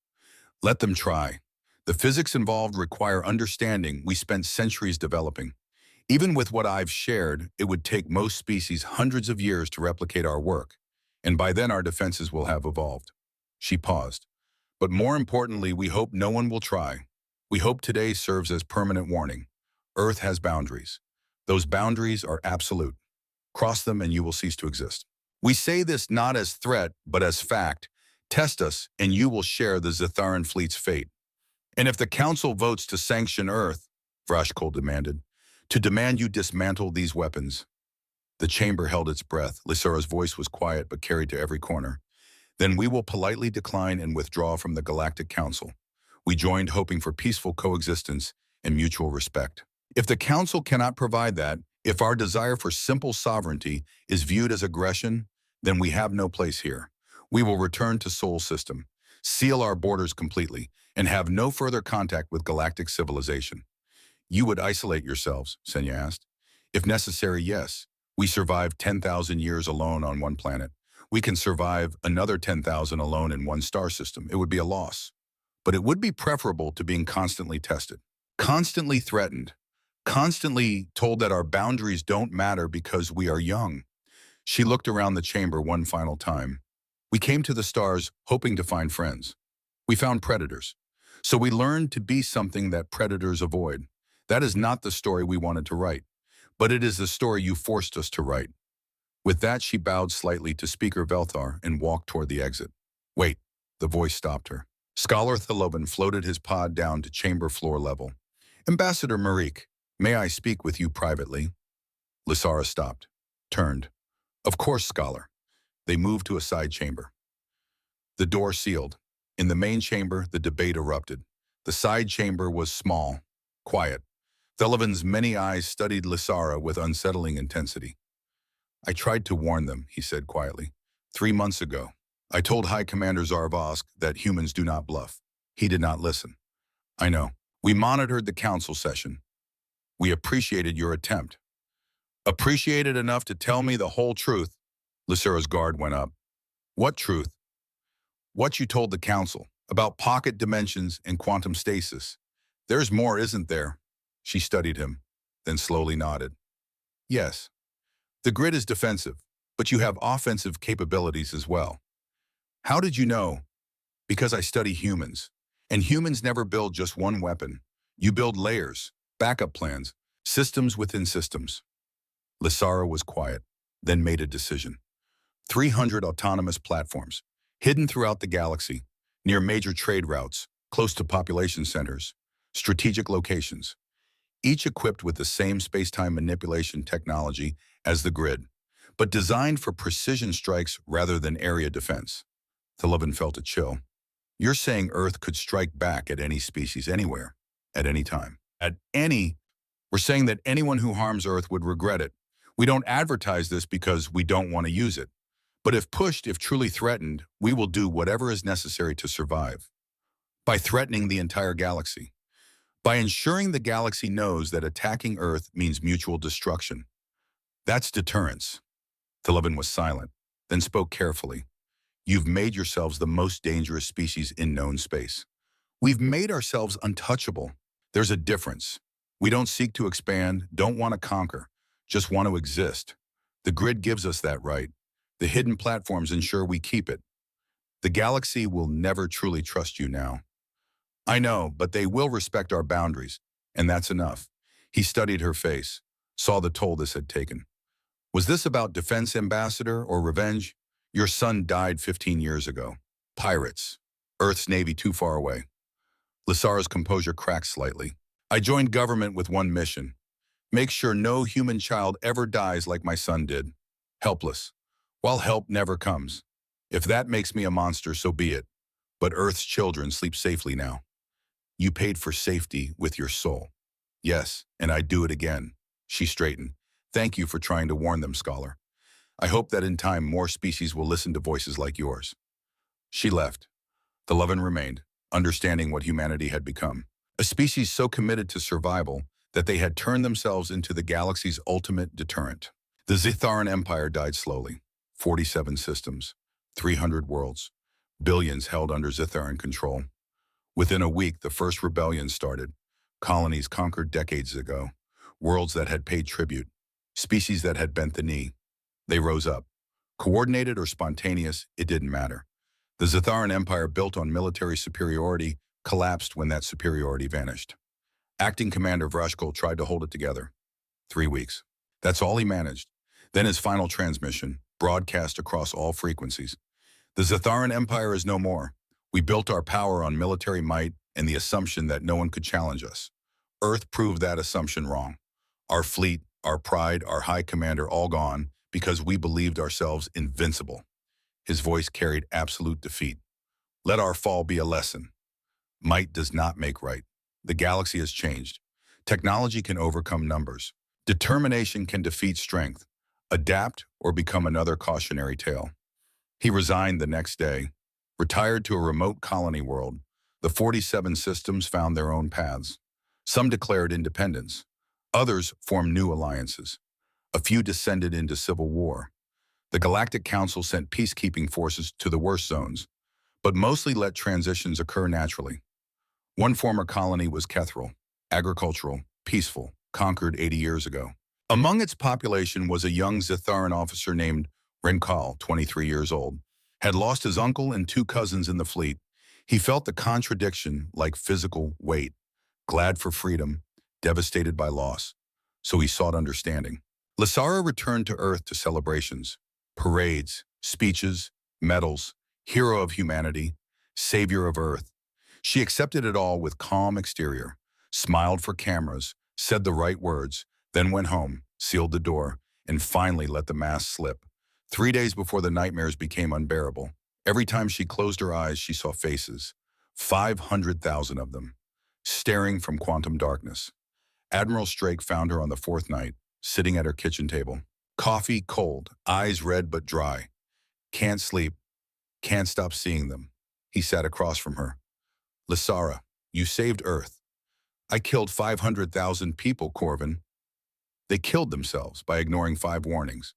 Let them try. The physics involved require understanding we spent centuries developing. Even with what I've shared, it would take most species hundreds of years to replicate our work, and by then our defenses will have evolved. She paused. But more importantly, we hope no one will try. We hope today serves as permanent warning. Earth has boundaries. Those boundaries are absolute. Cross them and you will cease to exist. We say this not as threat, but as fact. Test us and you will share the Zitharan fleet's fate. And if the council votes to sanction Earth, Vrashkol demanded, to demand you dismantle these weapons. The chamber held its breath. Lysara's voice was quiet but carried to every corner. Then we will politely decline and withdraw from the Galactic Council. We joined hoping for peaceful coexistence and mutual respect. If the Council cannot provide that, if our desire for simple sovereignty is viewed as aggression, then we have no place here. We will return to Sol System, seal our borders completely, and have no further contact with galactic civilization. You would isolate yourselves, Senya asked. If necessary, yes. We survived 10,000 years alone on one planet. We can survive another 10,000 alone in one star system. It would be a loss. But it would be preferable to being constantly tested, constantly threatened, constantly told that our boundaries don't matter because we are young. She looked around the chamber one final time. We came to the stars hoping to find friends. We found predators. So we learned to be something that predators avoid. That is not the story we wanted to write, but it is the story you forced us to write. With that, she bowed slightly to Speaker Velthar and walked toward the exit. Wait, the voice stopped her. Scholar Thilovan floated his pod down to chamber floor level. Ambassador Marik, may I speak with you privately? Lysara stopped, turned. Of course, Scholar. They moved to a side chamber. The door sealed. In the main chamber, the debate erupted. The side chamber was small, quiet. Thilovan's many eyes studied Lysara with unsettling intensity. I tried to warn them, he said quietly. 3 months ago, I told High Commander Zarvosk that humans do not bluff. He did not listen. I know. We monitored the council session. We appreciated your attempt. Appreciated enough to tell me the whole truth. Lysara's guard went up. What truth? What you told the council about pocket dimensions and quantum stasis. There's more, isn't there? She studied him, then slowly nodded. Yes. The grid is defensive, but you have offensive capabilities as well. How did you know? Because I study humans, and humans never build just one weapon. You build layers, backup plans, systems within systems. Lysara was quiet, then made a decision. 300 autonomous platforms, hidden throughout the galaxy, near major trade routes, close to population centers, strategic locations, each equipped with the same space-time manipulation technology as the grid, but designed for precision strikes rather than area defense. Thilovan felt a chill. You're saying Earth could strike back at any species anywhere, at any time. We're saying that anyone who harms Earth would regret it. We don't advertise this because we don't want to use it. But if pushed, if truly threatened, we will do whatever is necessary to survive. By threatening the entire galaxy. By ensuring the galaxy knows that attacking Earth means mutual destruction. That's deterrence. Thilovan was silent, then spoke carefully. You've made yourselves the most dangerous species in known space. We've made ourselves untouchable. There's a difference. We don't seek to expand, don't want to conquer, just want to exist. The grid gives us that right. The hidden platforms ensure we keep it. The galaxy will never truly trust you now. I know, but they will respect our boundaries, and that's enough. He studied her face, saw the toll this had taken. Was this about defense, Ambassador, or revenge? Your son died 15 years ago. Pirates. Earth's navy too far away. Lysara's composure cracked slightly. I joined government with one mission. Make sure no human child ever dies like my son did. Helpless. While help never comes. If that makes me a monster, so be it. But Earth's children sleep safely now. You paid for safety with your soul. Yes, and I'd do it again. She straightened. Thank you for trying to warn them, scholar. I hope that in time more species will listen to voices like yours. She left. The Lovin remained, understanding what humanity had become. A species so committed to survival that they had turned themselves into the galaxy's ultimate deterrent. The Zitharan Empire died slowly. 47 systems, 300 worlds, billions held under Zitharan control. Within a week, the first rebellion started. Colonies conquered decades ago, worlds that had paid tribute, species that had bent the knee. They rose up. Coordinated or spontaneous, it didn't matter. The Zitharan Empire, built on military superiority, collapsed when that superiority vanished. Acting Commander Vrashkol tried to hold it together. 3 weeks. That's all he managed. Then his final transmission, broadcast across all frequencies. The Zitharan Empire is no more. We built our power on military might and the assumption that no one could challenge us. Earth proved that assumption wrong. Our fleet, our pride, our high commander all gone because we believed ourselves invincible. His voice carried absolute defeat. Let our fall be a lesson. Might does not make right. The galaxy has changed. Technology can overcome numbers. Determination can defeat strength, adapt, or become another cautionary tale. He resigned the next day, retired to a remote colony world. The 47 systems found their own paths. Some declared independence. Others formed new alliances. A few descended into civil war. The Galactic Council sent peacekeeping forces to the worst zones, but mostly let transitions occur naturally. One former colony was Kethril, agricultural, peaceful, conquered 80 years ago. Among its population was a young Zitharan officer named Renkal, 23 years old, had lost his uncle and 2 cousins in the fleet. He felt the contradiction like physical weight, glad for freedom, devastated by loss. So he sought understanding. Lysara returned to Earth to celebrations, parades, speeches, medals, hero of humanity, savior of Earth. She accepted it all with calm exterior, smiled for cameras, said the right words, then went home, sealed the door, and finally let the mask slip. 3 days before the nightmares became unbearable, every time she closed her eyes, she saw faces, 500,000 of them, staring from quantum darkness. Admiral Strake found her on the 4th night, sitting at her kitchen table. Coffee cold, eyes red but dry. Can't sleep, can't stop seeing them. He sat across from her. Lysara, you saved Earth. I killed 500,000 people, Corvin. They killed themselves by ignoring 5 warnings.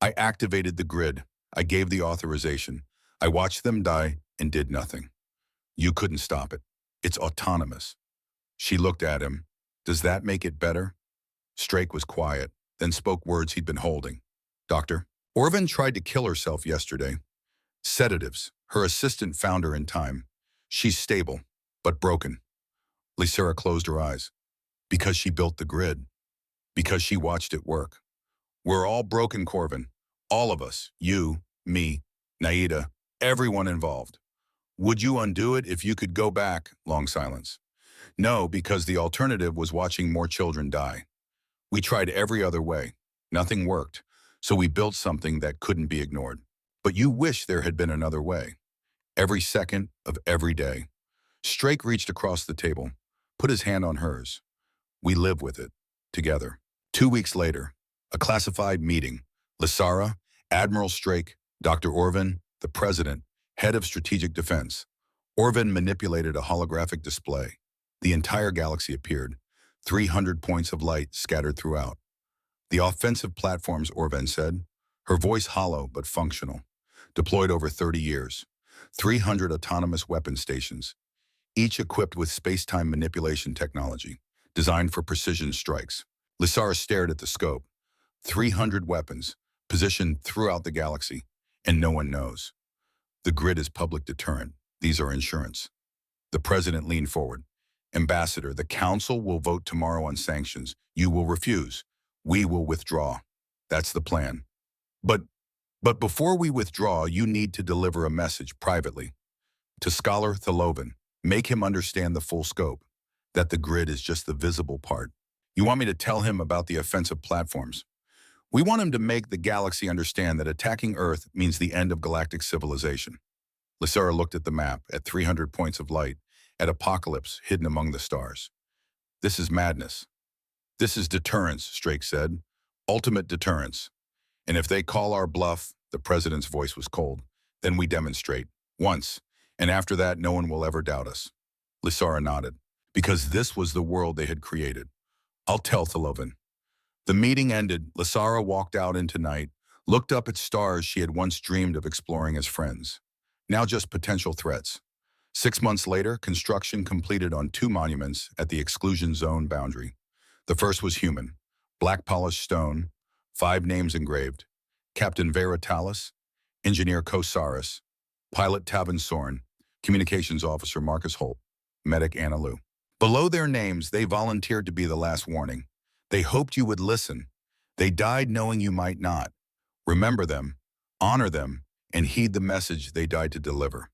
I activated the grid. I gave the authorization. I watched them die and did nothing. You couldn't stop it. It's autonomous. She looked at him. Does that make it better? Strake was quiet, then spoke words he'd been holding. Doctor, Orvin tried to kill herself yesterday. Sedatives. Her assistant found her in time. She's stable, but broken. Lysara closed her eyes. Because she built the grid. Because she watched it work. We're all broken, Corvin. All of us. You, me, Naida, everyone involved. Would you undo it if you could go back? Long silence. No, because the alternative was watching more children die. We tried every other way. Nothing worked. So we built something that couldn't be ignored. But you wish there had been another way. Every second of every day. Strake reached across the table, put his hand on hers. We live with it, together. 2 weeks later, a classified meeting. Lysara, Admiral Strake, Dr. Orvin, the President, Head of Strategic Defense. Orvin manipulated a holographic display. The entire galaxy appeared, 300 points of light scattered throughout. The offensive platforms, Orvin said, her voice hollow but functional, deployed over 30 years. 300 autonomous weapon stations, each equipped with space-time manipulation technology, designed for precision strikes. Lysara stared at the scope. 300 weapons, positioned throughout the galaxy, and no one knows. The grid is public deterrent. These are insurance. The President leaned forward. Ambassador, the Council will vote tomorrow on sanctions. You will refuse. We will withdraw. That's the plan. But before we withdraw, you need to deliver a message privately. To Scholar Theloven, make him understand the full scope, that the grid is just the visible part. You want me to tell him about the offensive platforms? We want him to make the galaxy understand that attacking Earth means the end of galactic civilization. Lysara looked at the map, at 300 points of light, at apocalypse hidden among the stars. This is madness. This is deterrence, Strake said. Ultimate deterrence. And if they call our bluff, the president's voice was cold, then we demonstrate. Once. And after that, no one will ever doubt us. Lysara nodded. Because this was the world they had created. I'll tell Theloven. The meeting ended. Lysara walked out into night, looked up at stars she had once dreamed of exploring as friends. Now just potential threats. 6 months later, construction completed on 2 monuments at the exclusion zone boundary. The first was human, black polished stone, 5 names engraved: Captain Veritalis, Engineer Kosaris, Pilot Tavin Soren, Communications Officer Marcus Holt, Medic Anna Lou. Below their names, they volunteered to be the last warning. They hoped you would listen. They died knowing you might not. Remember them, honor them, and heed the message they died to deliver.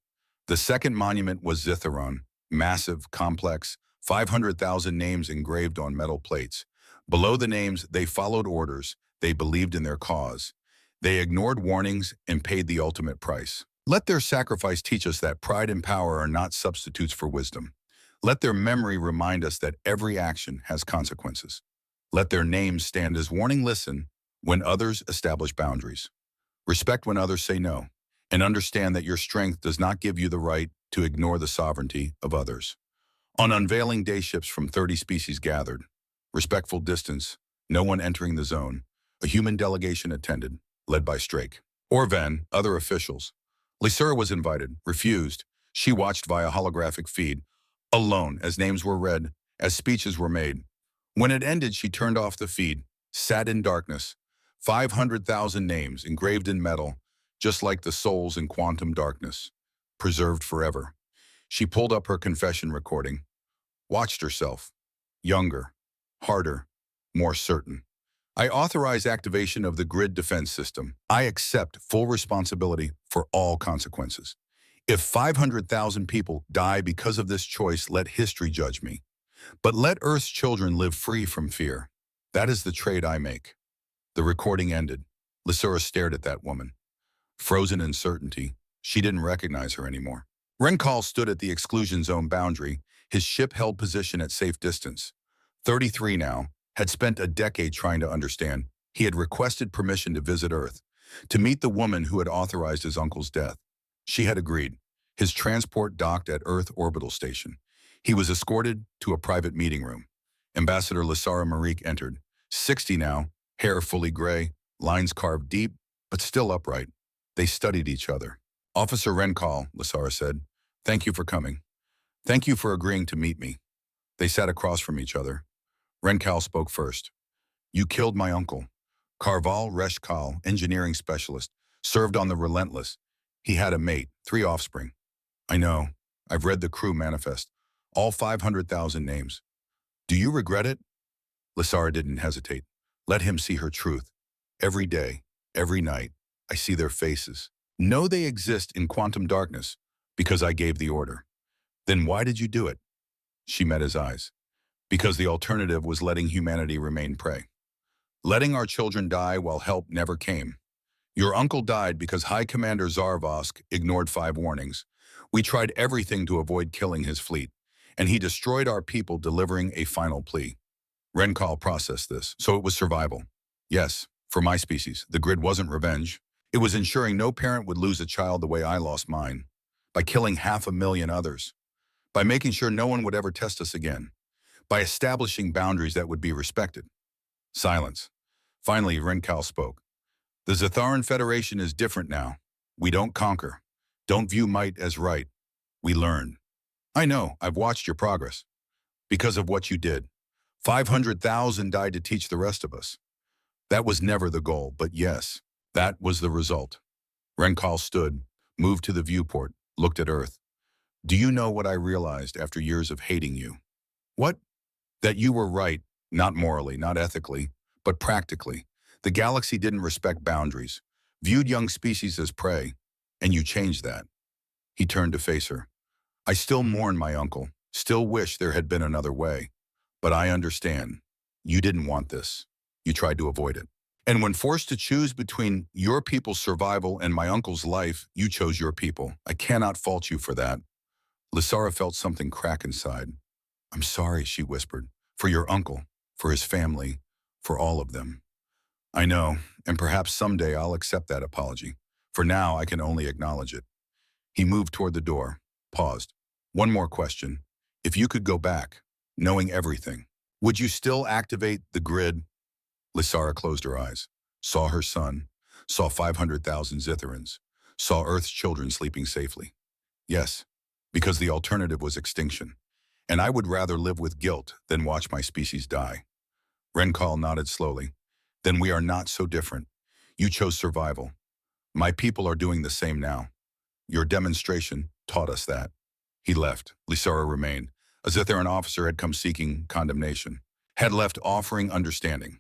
The second monument was Zitharon, massive, complex, 500,000 names engraved on metal plates. Below the names, they followed orders. They believed in their cause. They ignored warnings and paid the ultimate price. Let their sacrifice teach us that pride and power are not substitutes for wisdom. Let their memory remind us that every action has consequences. Let their names stand as warning. Listen when others establish boundaries. Respect when others say no. And understand that your strength does not give you the right to ignore the sovereignty of others. On unveiling day, ships from 30 species gathered. Respectful distance, no one entering the zone. A human delegation attended, led by Strake. Orvan, other officials. Lysara was invited, refused. She watched via holographic feed, alone as names were read, as speeches were made. When it ended, she turned off the feed, sat in darkness. 500,000 names engraved in metal, just like the souls in quantum darkness, preserved forever. She pulled up her confession recording, watched herself, younger, harder, more certain. I authorize activation of the grid defense system. I accept full responsibility for all consequences. If 500,000 people die because of this choice, let history judge me. But let Earth's children live free from fear. That is the trade I make. The recording ended. Lysara stared at that woman. Frozen in certainty, she didn't recognize her anymore. Renkal stood at the exclusion zone boundary, his ship held position at safe distance. 33 now, had spent a decade trying to understand. He had requested permission to visit Earth, to meet the woman who had authorized his uncle's death. She had agreed. His transport docked at Earth Orbital Station. He was escorted to a private meeting room. Ambassador Lysara Marique entered. 60 now, hair fully gray, lines carved deep, but still upright. They studied each other. Officer Renkal, Lysara said, thank you for coming. Thank you for agreeing to meet me. They sat across from each other. Renkal spoke first. You killed my uncle. Karval Reshkal, engineering specialist, served on the Relentless. He had a mate, 3 offspring. I know. I've read the crew manifest. All 500,000 names. Do you regret it? Lysara didn't hesitate. Let him see her truth. Every day, every night, I see their faces. Know they exist in quantum darkness because I gave the order. Then why did you do it? She met his eyes. Because the alternative was letting humanity remain prey. Letting our children die while help never came. Your uncle died because High Commander Zarvosk ignored 5 warnings. We tried everything to avoid killing his fleet, and he destroyed our people, delivering a final plea. Renkal processed this, so it was survival. Yes, for my species, the grid wasn't revenge. It was ensuring no parent would lose a child the way I lost mine, by killing 500,000 others, by making sure no one would ever test us again, by establishing boundaries that would be respected. Silence. Finally, Renkal spoke. The Zitharan Federation is different now. We don't conquer, don't view might as right. We learn. I know, I've watched your progress. Because of what you did. 500,000 died to teach the rest of us. That was never the goal, but yes, that was the result. Renkal stood, moved to the viewport, looked at Earth. Do you know what I realized after years of hating you? What? That you were right, not morally, not ethically, but practically. The galaxy didn't respect boundaries, viewed young species as prey, and you changed that. He turned to face her. I still mourn my uncle, still wish there had been another way. But I understand. You didn't want this. You tried to avoid it. And when forced to choose between your people's survival and my uncle's life, you chose your people. I cannot fault you for that. Lysara felt something crack inside. I'm sorry, she whispered, for your uncle, for his family, for all of them. I know, and perhaps someday I'll accept that apology. For now, I can only acknowledge it. He moved toward the door, paused. One more question. If you could go back, knowing everything, would you still activate the grid? Lysara closed her eyes, saw her son, saw 500,000 Zitherans, saw Earth's children sleeping safely. Yes, because the alternative was extinction, and I would rather live with guilt than watch my species die. Renkal nodded slowly. Then we are not so different. You chose survival. My people are doing the same now. Your demonstration taught us that. He left. Lysara remained. A Zitheran officer had come seeking condemnation, had left offering understanding.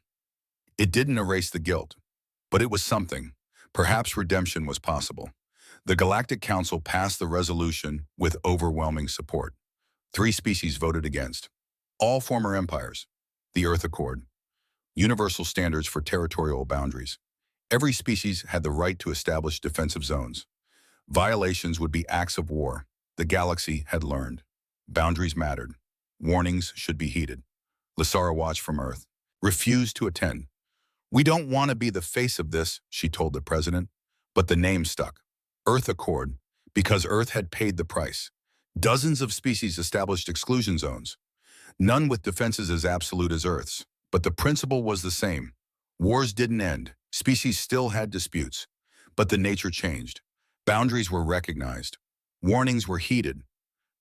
It didn't erase the guilt, but it was something. Perhaps redemption was possible. The Galactic Council passed the resolution with overwhelming support. 3 species voted against. All former empires. The Earth Accord. Universal standards for territorial boundaries. Every species had the right to establish defensive zones. Violations would be acts of war. The galaxy had learned. Boundaries mattered. Warnings should be heeded. Lysara watched from Earth. Refused to attend. We don't want to be the face of this, she told the president, but the name stuck. Earth Accord, because Earth had paid the price. Dozens of species established exclusion zones, none with defenses as absolute as Earth's, but the principle was the same. Wars didn't end, species still had disputes, but the nature changed. Boundaries were recognized. Warnings were heeded.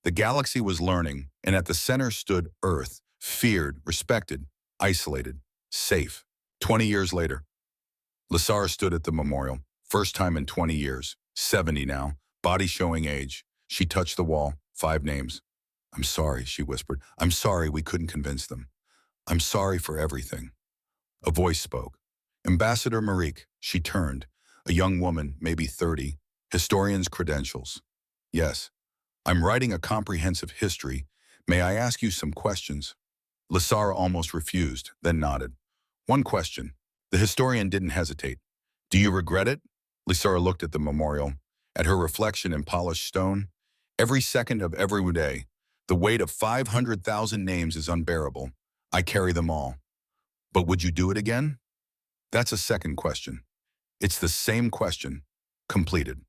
The galaxy was learning, and at the center stood Earth, feared, respected, isolated, safe. 20 years later, Lysara stood at the memorial, first time in 20 years, 70 now, body showing age. She touched the wall, 5 names. I'm sorry, she whispered. I'm sorry we couldn't convince them. I'm sorry for everything. A voice spoke. Ambassador Marique, she turned, a young woman, maybe 30, historian's credentials. Yes, I'm writing a comprehensive history. May I ask you some questions? Lysara almost refused, then nodded. One question. The historian didn't hesitate. Do you regret it? Lysara looked at the memorial, at her reflection in polished stone. Every second of every day, the weight of 500,000 names is unbearable. I carry them all. But would you do it again? That's a second question. It's the same question. Completed.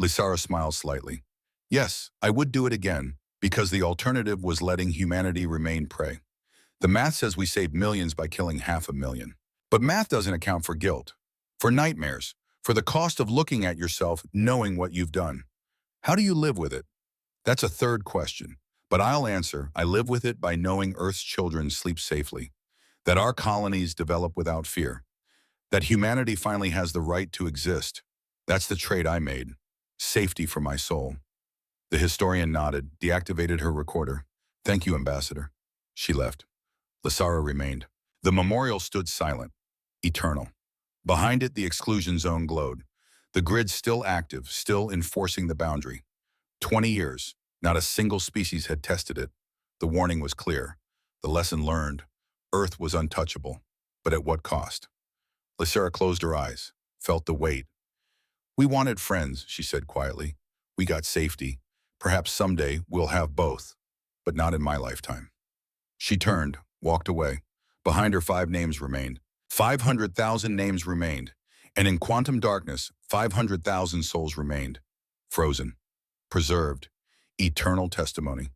Lysara smiled slightly. Yes, I would do it again, because the alternative was letting humanity remain prey. The math says we saved millions by killing 500,000. But math doesn't account for guilt, for nightmares, for the cost of looking at yourself knowing what you've done. How do you live with it? That's a third question. But I'll answer, I live with it by knowing Earth's children sleep safely, that our colonies develop without fear, that humanity finally has the right to exist. That's the trade I made. Safety for my soul. The historian nodded, deactivated her recorder. Thank you, Ambassador. She left. Lysara remained. The memorial stood silent, eternal. Behind it, the exclusion zone glowed. The grid still active, still enforcing the boundary. 20 years, not a single species had tested it. The warning was clear. The lesson learned. Earth was untouchable. But at what cost? Lysara closed her eyes, felt the weight. We wanted friends, she said quietly. We got safety. Perhaps someday we'll have both, but not in my lifetime. She turned, walked away. Behind her 5 names remained. 500,000 names remained. And in quantum darkness, 500,000 souls remained. Frozen. Preserved. Eternal testimony.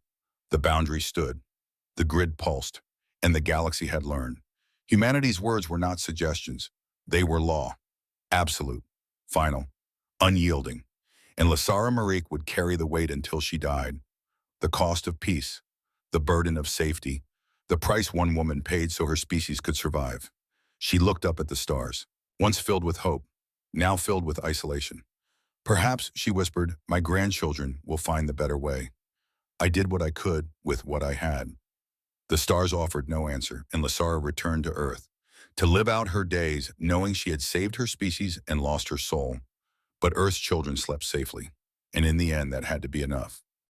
The boundary stood. The grid pulsed. And the galaxy had learned. Humanity's words were not suggestions. They were law. Absolute. Final. Unyielding. And Lysara Marique would carry the weight until she died. The cost of peace. The burden of safety. The price one woman paid so her species could survive. She looked up at the stars, once filled with hope, now filled with isolation. Perhaps, she whispered, my grandchildren will find the better way. I did what I could with what I had. The stars offered no answer, and Lysara returned to Earth, to live out her days knowing she had saved her species and lost her soul. But Earth's children slept safely, and in the end that had to be enough.